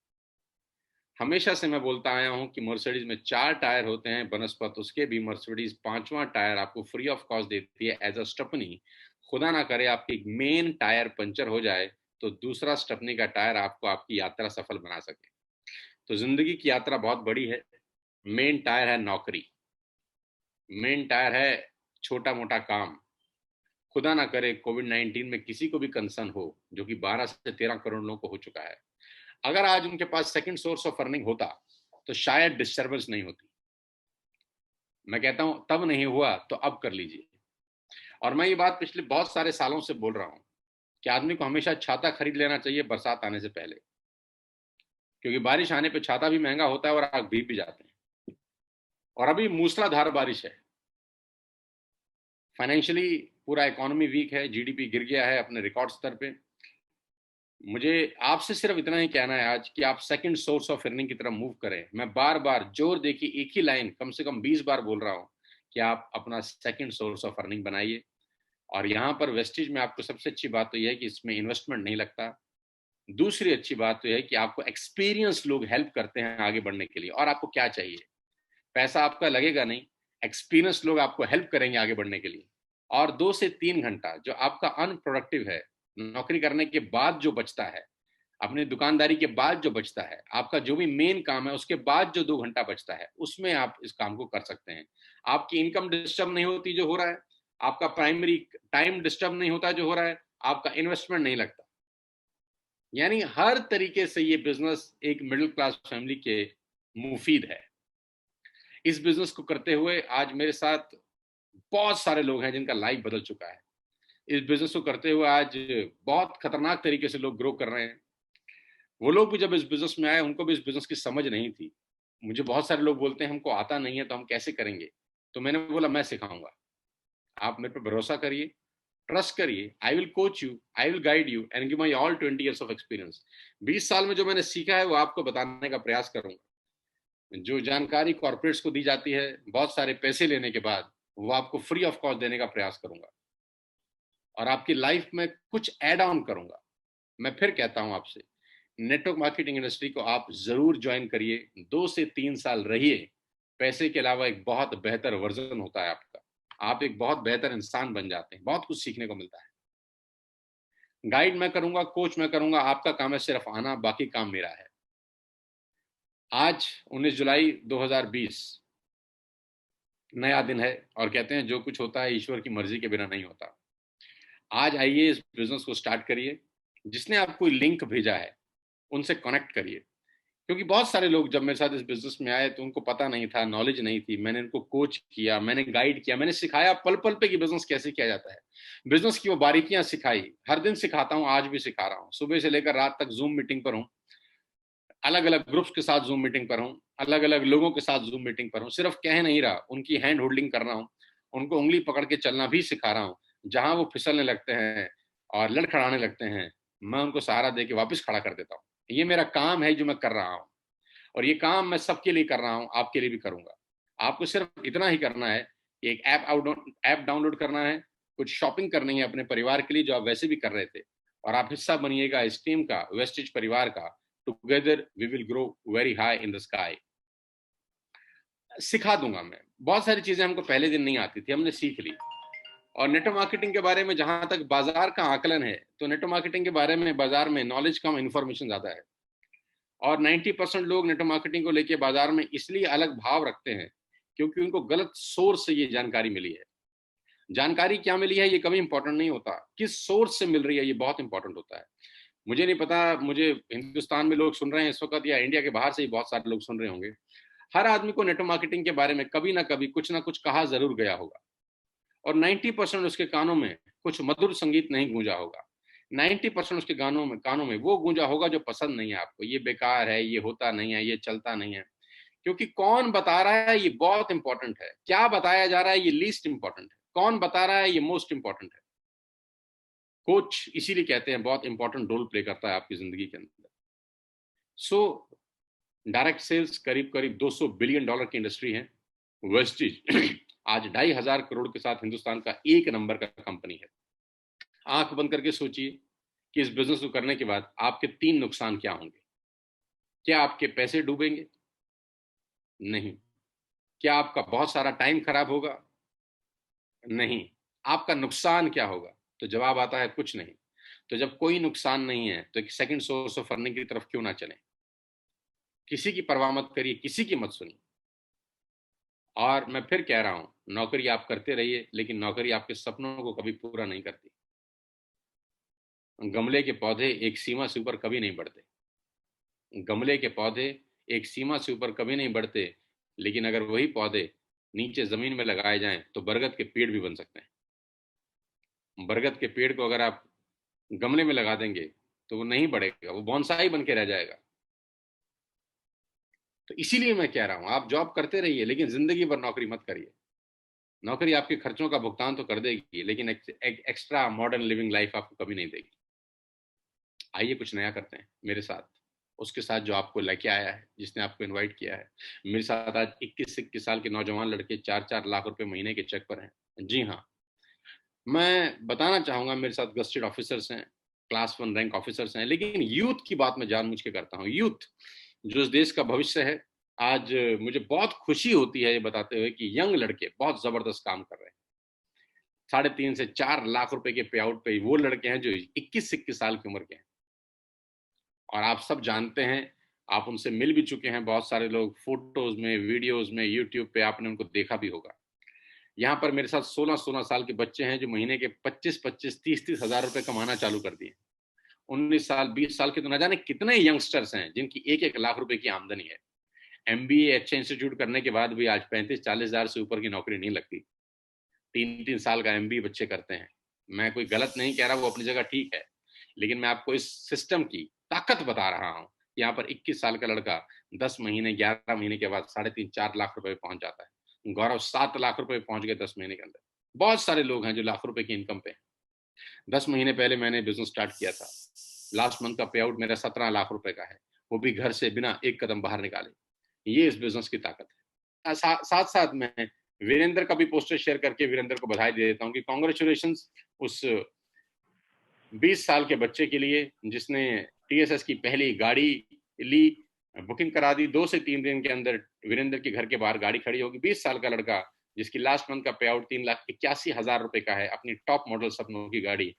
हमेशा से मैं बोलता आया हूं कि मर्सिडीज में 4 टायर होते हैं बनस्पत, उसके भी मर्सिडीज 5वां टायर आपको फ्री ऑफ कॉस्ट देती है एज अ स्टपनी। खुदा ना करे आपकी मेन टायर पंचर हो जाए तो दूसरा स्टपनी का टायर आपको आपकी यात्रा सफल बना सके। तो जिंदगी की यात्रा बहुत बड़ी है। मेन टायर है नौकरी, मेन टायर है छोटा मोटा काम। खुदा ना करे कोविड-19 में किसी को भी कंसर्न हो, जो कि 12 से 13 करोड़ लोगों को हो चुका है। अगर आज उनके पास सेकंड सोर्स ऑफ अर्निंग होता तो शायद डिस्टर्बेंस नहीं होती। मैं कहता हूं तब नहीं हुआ तो अब कर लीजिए। और मैं ये बात पिछले बहुत सारे सालों से बोल रहा हूं कि आदमी को हमेशा छाता खरीद लेना चाहिए बरसात आने से पहले, क्योंकि बारिश आने पे छाता भी महंगा होता है और आग भीग भी जाते हैं। और अभी मूसलाधार बारिश है, फाइनेंशियली पूरा इकोनॉमी वीक है, जीडीपी गिर गया है अपने रिकॉर्ड स्तर पे। मुझे आपसे सिर्फ इतना ही कहना है आज कि आप सेकंड सोर्स ऑफ अर्निंग की तरफ मूव करें। मैं बार बार जोर देखिए एक ही लाइन कम से कम 20 बार बोल रहा हूं कि आप अपना सेकंड सोर्स ऑफ अर्निंग बनाइए। और यहाँ पर वेस्टेज में आपको सबसे अच्छी बात तो यह है कि इसमें इन्वेस्टमेंट नहीं लगता। दूसरी अच्छी बात तो यह है कि आपको एक्सपीरियंस लोग हेल्प करते हैं आगे बढ़ने के लिए। और आपको क्या चाहिए, पैसा आपका लगेगा नहीं, एक्सपीरियंस लोग आपको हेल्प करेंगे आगे बढ़ने के लिए। और 2 से 3 घंटा जो आपका अनप्रोडक्टिव है, नौकरी करने के बाद जो बचता है, अपनी दुकानदारी के बाद जो बचता है, आपका जो भी मेन काम है उसके बाद जो 2 घंटा बचता है, उसमें आप इस काम को कर सकते हैं। आपकी इनकम डिस्टर्ब नहीं होती जो हो रहा है, आपका प्राइमरी टाइम डिस्टर्ब नहीं होता जो हो रहा है, आपका इन्वेस्टमेंट नहीं लगता। यानी हर तरीके से ये बिजनेस एक मिडिल क्लास फैमिली के मुफीद है। इस बिजनेस को करते हुए आज मेरे साथ बहुत सारे लोग हैं जिनका लाइफ बदल चुका है। इस बिजनेस को करते हुए आज बहुत खतरनाक तरीके से लोग ग्रो कर रहे हैं। वो लोग भी जब इस बिजनेस में आए उनको भी इस बिजनेस की समझ नहीं थी। मुझे बहुत सारे लोग बोलते हैं हमको आता नहीं है तो हम कैसे करेंगे, तो मैंने बोला मैं सिखाऊंगा, आप मेरे पर भरोसा करिए, ट्रस्ट करिए, I will coach you, I will guide you and give my all 20 years of experience. 20 साल में जो मैंने सीखा है वो आपको बताने का प्रयास करूंगा। जो जानकारी कॉर्पोरेट्स को दी जाती है बहुत सारे पैसे लेने के बाद, वो आपको फ्री ऑफ कॉस्ट देने का प्रयास करूंगा और आपकी लाइफ में कुछ ऐड ऑन करूंगा। मैं फिर कहता हूं आपसे, नेटवर्क मार्केटिंग इंडस्ट्री को आप जरूर ज्वाइन करिए, 2 से 3 साल रहिए। पैसे के अलावा एक बहुत बेहतर वर्जन होता है आपका, आप एक बहुत बेहतर इंसान बन जाते हैं, बहुत कुछ सीखने को मिलता है। गाइड मैं करूंगा, कोच मैं करूंगा, आपका काम है सिर्फ आना, बाकी काम मेरा है। आज 19 जुलाई 2020 नया दिन है और कहते हैं जो कुछ होता है ईश्वर की मर्जी के बिना नहीं होता। आज आइए इस बिजनेस को स्टार्ट करिए। जिसने आपको लिंक भेजा है उनसे कनेक्ट करिए, क्योंकि बहुत सारे लोग जब मेरे साथ इस बिजनेस में आए तो उनको पता नहीं था, नॉलेज नहीं थी। मैंने इनको कोच किया, मैंने गाइड किया, मैंने सिखाया पल पल पे कि बिजनेस कैसे किया जाता है। बिजनेस की वो बारीकियां सिखाई। हर दिन सिखाता हूँ, आज भी सिखा रहा हूँ। सुबह से लेकर रात तक जूम मीटिंग पर हूँ, अलग अलग ग्रुप्स के साथ जूम मीटिंग पर हूँ, अलग अलग लोगों के साथ जूम मीटिंग पर हूँ। सिर्फ कह नहीं रहा, उनकी हैंड होल्डिंग कर रहा हूँ, उनको उंगली पकड़ के चलना भी सिखा रहा हूँ। जहां वो फिसलने लगते हैं और लड़खड़ाने लगते हैं, मैं उनको सहारा दे के वापस खड़ा कर देता हूँ। ये मेरा काम है जो मैं कर रहा हूँ, और ये काम मैं सबके लिए कर रहा हूँ, आपके लिए भी करूंगा। आपको सिर्फ इतना ही करना है कि एक ऐप डाउनलोड करना है, कुछ शॉपिंग करनी है अपने परिवार के लिए जो आप वैसे भी कर रहे थे, और आप हिस्सा बनिएगा इस टीम का, वेस्टिज परिवार का। Together we will grow very high in the sky. सिखा दूंगा मैं। बहुत सारी चीजें हमको पहले दिन नहीं आती थी, हमने सीख ली। और नेटवर्क मार्केटिंग के बारे में जहां तक बाजार का आकलन है, तो नेटवर्क मार्केटिंग के बारे में बाजार में नॉलेज कम, इंफॉर्मेशन ज्यादा है। और 90% लोग नेटवर्क मार्केटिंग को लेके बाजार में इसलिए अलग भाव रखते हैं क्योंकि उनको गलत सोर्स से ये जानकारी मिली है। जानकारी क्या मिली है ये कभी इंपॉर्टेंट नहीं होता, किस सोर्स से मिल रही है ये बहुत इंपॉर्टेंट होता है। मुझे नहीं पता, मुझे हिंदुस्तान में लोग सुन रहे हैं इस वक्त, या इंडिया के बाहर से ही बहुत सारे लोग सुन रहे होंगे। हर आदमी को नेटवर्क मार्केटिंग के बारे में कभी ना कभी कुछ ना कुछ कहा जरूर गया होगा, और 90% उसके कानों में कुछ मधुर संगीत नहीं गूंजा होगा। 90% उसके कानों में वो गूंजा होगा जो पसंद नहीं है आपको। ये बेकार है, ये होता नहीं है, ये चलता नहीं है। क्योंकि कौन बता रहा है ये बहुत इंपॉर्टेंट है, क्या बताया जा रहा है ये लीस्ट इंपॉर्टेंट है, कौन बता रहा है ये मोस्ट इंपॉर्टेंट है। कोच इसीलिए कहते हैं बहुत इंपॉर्टेंट रोल प्ले करता है आपकी जिंदगी के अंदर। सो डायरेक्ट सेल्स करीब करीब $200 बिलियन की इंडस्ट्री है। वेस्टिज आज 2,500 करोड़ के साथ हिंदुस्तान का 1 नंबर का कंपनी है। आंख बंद करके सोचिए कि इस बिजनेस को करने के बाद आपके 3 नुकसान क्या होंगे। क्या आपके पैसे डूबेंगे? नहीं। क्या आपका बहुत सारा टाइम खराब होगा? नहीं। आपका नुकसान क्या होगा? तो जवाब आता है कुछ नहीं। तो जब कोई नुकसान नहीं है तो एक सेकंड सोर्स ऑफ अर्निंग की तरफ क्यों ना चले। किसी की परवाह मत करिए, किसी की मत सुनिए। और मैं फिर कह रहा हूं, नौकरी आप करते रहिए, लेकिन नौकरी आपके सपनों को कभी पूरा नहीं करती। गमले के पौधे एक सीमा से ऊपर कभी नहीं बढ़ते। गमले के पौधे एक सीमा से ऊपर कभी नहीं बढ़ते, लेकिन अगर वही पौधे नीचे जमीन में लगाए जाएं तो बरगद के पेड़ भी बन सकते हैं। बरगद के पेड़ को अगर आप गमले में लगा देंगे तो वो नहीं बढ़ेगा, वो बोनसाई बन के रह जाएगा। तो इसीलिए मैं कह रहा हूं, आप जॉब करते रहिए लेकिन जिंदगी भर नौकरी मत करिए। नौकरी आपके खर्चों का भुगतान तो कर देगी, लेकिन एक्स्ट्रा मॉडर्न लिविंग लाइफ आपको कभी नहीं देगी। आइए कुछ नया करते हैं मेरे साथ, उसके साथ जो आपको लेके आया है, जिसने आपको इनवाइट किया है। मेरे साथ आज 21 साल के नौजवान लड़के 4-4 लाख रुपए महीने के चेक पर हैं। जी हाँ, मैं बताना चाहूंगा मेरे साथ गस्टेड ऑफिसर्स हैं, क्लास 1 रैंक ऑफिसर्स हैं, लेकिन यूथ की बात मैं जानबूझ के करता हूँ। यूथ जो इस देश का भविष्य है। आज मुझे बहुत खुशी होती है ये बताते हुए कि यंग लड़के बहुत जबरदस्त काम कर रहे हैं। 3.5 से 4 लाख रुपए के पे आउट पे वो लड़के हैं जो 21 साल की उम्र के हैं। और आप सब जानते हैं, आप उनसे मिल भी चुके हैं, बहुत सारे लोग फोटोज में, वीडियोज में, यूट्यूब पे आपने उनको देखा भी होगा। यहाँ पर मेरे साथ 16-16 साल के बच्चे हैं जो महीने के 25-25, 30-30 हजार रुपए कमाना चालू कर दिए। 19 साल, 20 साल के तो न जाने कितने यंगस्टर्स हैं जिनकी 1-1 लाख रुपए की आमदनी है। MBA अच्छे इंस्टीट्यूट करने के बाद भी आज 35-40 हजार से ऊपर की नौकरी नहीं लगती। 3-3 साल का MBA बच्चे करते हैं। मैं कोई गलत नहीं कह रहा, वो अपनी जगह ठीक है, लेकिन मैं आपको इस सिस्टम की ताकत बता रहा हूँ। यहाँ पर 21 साल का लड़का 10 महीने 11 महीने के बाद 3.5-4 लाख रुपए पहुंच जाता है। गौरव 7 लाख रुपए पहुंच गए 10 महीने के अंदर। बहुत सारे लोग हैं जो लाख रुपए की इनकम पे हैं। 10 महीने पहले मैंने बिजनेस स्टार्ट किया था। लास्ट मंथ का पे आउट मेरा 17 लाख रुपए का है, वो भी घर से बिना एक कदम बाहर निकाले। ये इस बिजनेस की ताकत है। साथ साथ में वीरेंद्र का भी पोस्टर शेयर करके वीरेंद्र को बधाई दे देता हूँ कि कांग्रेचुलेशंस उस 20 साल के बच्चे के लिए जिसने TSS की पहली गाड़ी ली, बुकिंग करा दी। 2 से 3 दिन के अंदर वीरेंद्र के घर के बाहर गाड़ी खड़ी होगी। 20 साल का लड़का जिसकी लास्ट मंथ का पे आउट 3,81,000 रुपए का है, अपनी टॉप मॉडल सपनों की गाड़ी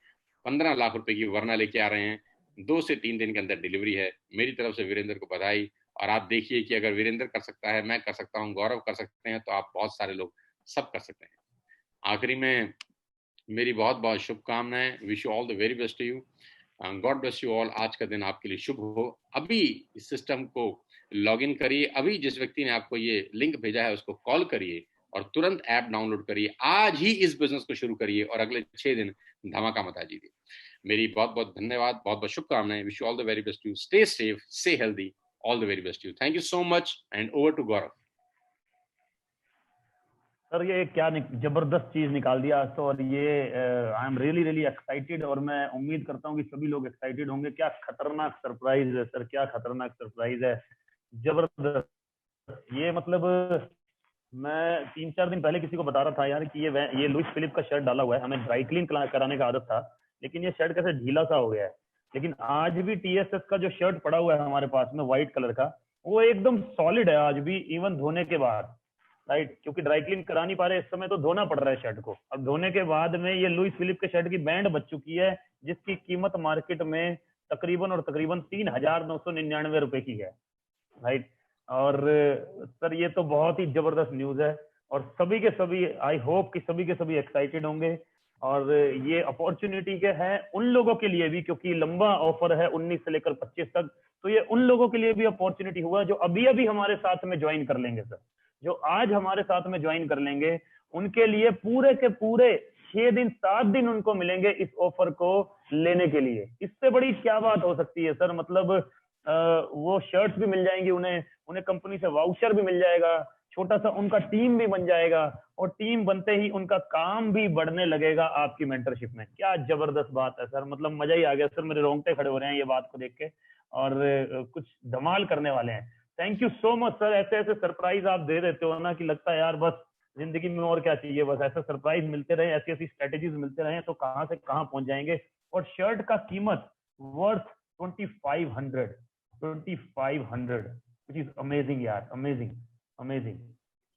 15 लाख रुपए की वरना लेके आ रहे हैं। 2 से 3 दिन के अंदर डिलीवरी है। मेरी तरफ से वीरेंद्र को बधाई। और आप देखिए कि अगर वीरेंद्र कर सकता है, मैं कर सकता हूँ, गौरव कर सकते हैं, तो आप बहुत सारे लोग सब कर सकते हैं। आखिरी में मेरी बहुत बहुत शुभकामनाएं। Wish you all the very best to you. God bless you all. आज का दिन आपके लिए शुभ हो। अभी इस सिस्टम को लॉग इन करिए, अभी जिस व्यक्ति ने आपको ये लिंक भेजा है उसको कॉल करिए और तुरंत ऐप डाउनलोड करिए। आज ही इस बिजनेस को शुरू करिए और अगले 6 दिन धमाका मचा दीजिए। मेरी बहुत बहुत धन्यवाद, बहुत बहुत शुभकामनाएं। Wish you all the very best to you. Stay safe, stay healthy, all the very best to you. Thank you so much and over to Gaurav. Sir ये क्या जबरदस्त चीज निकाल दिया तो, और ये I am really really excited, और मैं उम्मीद करता हूँ कि सभी लोग एक्साइटेड होंगे। क्या खतरनाक सरप्राइज है सर, क्या खतरनाक सरप्राइज है, जबरदस्त। ये मतलब मैं 3-4 दिन पहले किसी को बता रहा था यार कि ये लुइस फिलिप का शर्ट डाला हुआ है, हमें ड्राई क्लीन कराने का आदत था, लेकिन ये शर्ट कैसे ढीला सा हो गया है। लेकिन आज भी टीएसएस का जो शर्ट पड़ा हुआ है हमारे पास में व्हाइट कलर का, वो एकदम सॉलिड है आज भी, इवन धोने के बाद, राइट। क्योंकि ड्राई क्लीन करा नहीं पा रहे इस समय, तो धोना पड़ रहा है शर्ट को। अब धोने के बाद में ये लुइस फिलिप के शर्ट की बैंड बच चुकी है, जिसकी कीमत मार्केट में तकरीबन 3,999 रुपए की है, राइट। और सर ये तो बहुत ही जबरदस्त न्यूज है, और सभी के सभी, आई होप कि सभी के सभी एक्साइटेड होंगे। और ये अपॉर्चुनिटी के है उन लोगों के लिए भी, क्योंकि लंबा ऑफर है 19 से लेकर 25 तक, तो ये उन लोगों के लिए भी अपॉर्चुनिटी हुआ जो अभी अभी हमारे साथ में ज्वाइन कर लेंगे सर। जो आज हमारे साथ में ज्वाइन कर लेंगे उनके लिए पूरे के पूरे 6 दिन 7 दिन उनको मिलेंगे इस ऑफर को लेने के लिए। इससे बड़ी क्या बात हो सकती है सर। मतलब वो शर्ट्स भी मिल जाएंगी उन्हें कंपनी से वाउचर भी मिल जाएगा, छोटा सा उनका टीम भी बन जाएगा, और टीम बनते ही उनका काम भी बढ़ने लगेगा आपकी मेंटरशिप में। क्या जबरदस्त बात है सर, मतलब मजा ही आ गया सर, मेरे रोंगटे खड़े हो रहे हैं ये बात को देख के, और कुछ धमाल करने वाले हैं। Thank you so much sir. ऐसे ऐसे सरप्राइज आप दे देते हो ना कि लगता है यार बस जिंदगी में और क्या चाहिए, बस ऐसे सरप्राइज मिलते रहे, ऐसी ऐसी स्ट्रेटेजीज मिलते रहे तो कहाँ से कहाँ पहुंच जाएंगे। और शर्ट का कीमत वर्थ 2500 विच इज अमेजिंग यार, अमेजिंग अमेजिंग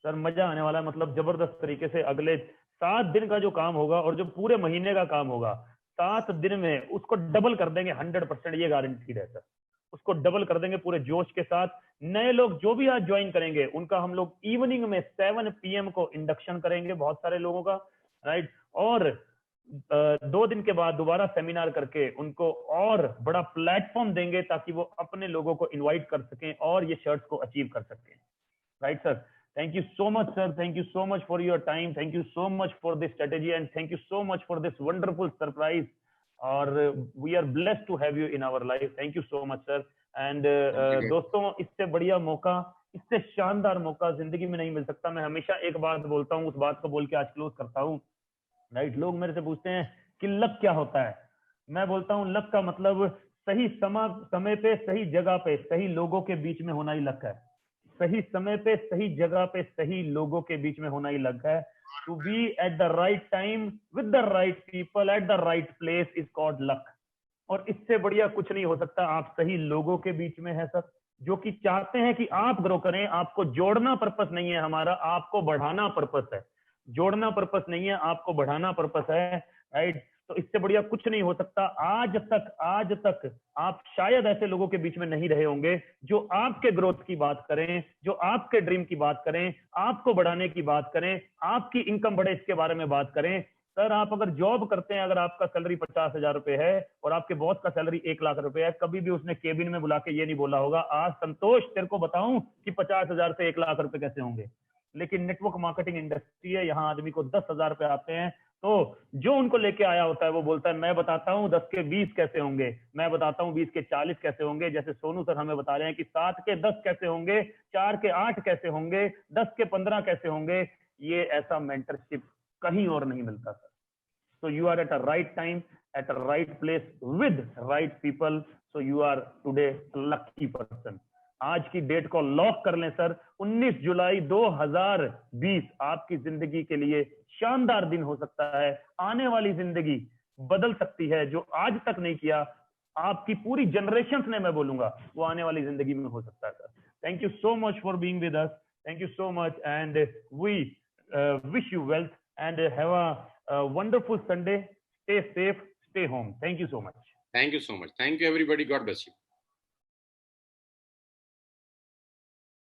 सर। मजा आने वाला है, मतलब जबरदस्त तरीके से। अगले 7 दिन का जो काम होगा और जो पूरे महीने का काम होगा, 7 दिन में उसको डबल कर देंगे 100%, ये गारंटीड है सर। उसको डबल कर देंगे पूरे जोश के साथ। नए लोग जो भी आज ज्वाइन करेंगे उनका हम लोग इवनिंग में 7 PM को इंडक्शन करेंगे बहुत सारे लोगों का, राइट। और 2 दिन के बाद दोबारा सेमिनार करके उनको और बड़ा प्लेटफॉर्म देंगे ताकि वो अपने लोगों को इनवाइट कर सकें और ये शर्ट्स को अचीव कर सकें, right sir. Thank you so much sir, thank you so much for your time, thank you so much for this strategy, and thank you so much for this wonderful surprise. और we are blessed to have you in our life. Thank you so much sir. And दोस्तों, इससे बढ़िया मौका, इससे शानदार मौका जिंदगी में नहीं मिल सकता। मैं हमेशा एक बात बोलता हूँ, उस बात को बोल के आज क्लोज करता हूँ, राइट। लोग मेरे से पूछते हैं कि लक क्या होता है। मैं बोलता हूँ लक का मतलब सही समय पे सही जगह पे सही लोगों के बीच में होना ही लक है। सही समय पे सही जगह पे सही लोगों के बीच में होना ही लक है। To be at the right time with the right people at the right place is called luck. और इससे बढ़िया कुछ नहीं हो सकता। आप सही लोगों के बीच में है सर, जो कि चाहते हैं कि आप ग्रो करें। आपको जोड़ना पर्पस नहीं है हमारा, आपको बढ़ाना पर्पस है। जोड़ना पर्पस नहीं है, आपको बढ़ाना पर्पस है, राइट। तो इससे बढ़िया कुछ नहीं हो सकता। आज तक आप शायद ऐसे लोगों के बीच में नहीं रहे होंगे जो आपके ग्रोथ की बात करें, जो आपके ड्रीम की बात करें, आपको बढ़ाने की बात करें, आपकी इनकम बढ़े इसके बारे में बात करें। सर आप अगर जॉब करते हैं, अगर आपका सैलरी 50,000 रुपए है और आपके बॉस का सैलरी 1 लाख रुपए है, कभी भी उसने केबिन में बुला के ये नहीं बोला होगा आज संतोष तेरे को बताऊं कि 50,000 से 1 लाख रुपए कैसे होंगे। लेकिन नेटवर्क मार्केटिंग इंडस्ट्री है, यहाँ आदमी को 10,000 रुपए आते हैं, तो जो उनको लेके आया होता है वो बोलता है मैं बताता हूँ 10 के 20 कैसे होंगे, मैं बताता हूँ 20 के 40 कैसे होंगे। जैसे सोनू सर हमें बता रहे हैं कि 7 के 10 कैसे होंगे, 4 के 8 कैसे होंगे, 10 के 15 कैसे होंगे। ये ऐसा मेंटरशिप कहीं और नहीं मिलता sir. So you are at a right time, at a right place with right people. So you are today a lucky person. आज की डेट को लॉक कर लें सर। 19 जुलाई 2020 आपकी जिंदगी के लिए शानदार दिन हो सकता है। आने वाली जिंदगी बदल सकती है। जो आज तक नहीं किया आपकी पूरी जनरेशन ने, मैं बोलूंगा, वो आने वाली जिंदगी में हो सकता है sir. Thank you so much for being with us. Thank you so much and we wish you wealth and have a wonderful Sunday. Stay safe, stay home. Thank you so much. Thank you so much. Thank you everybody. God bless you.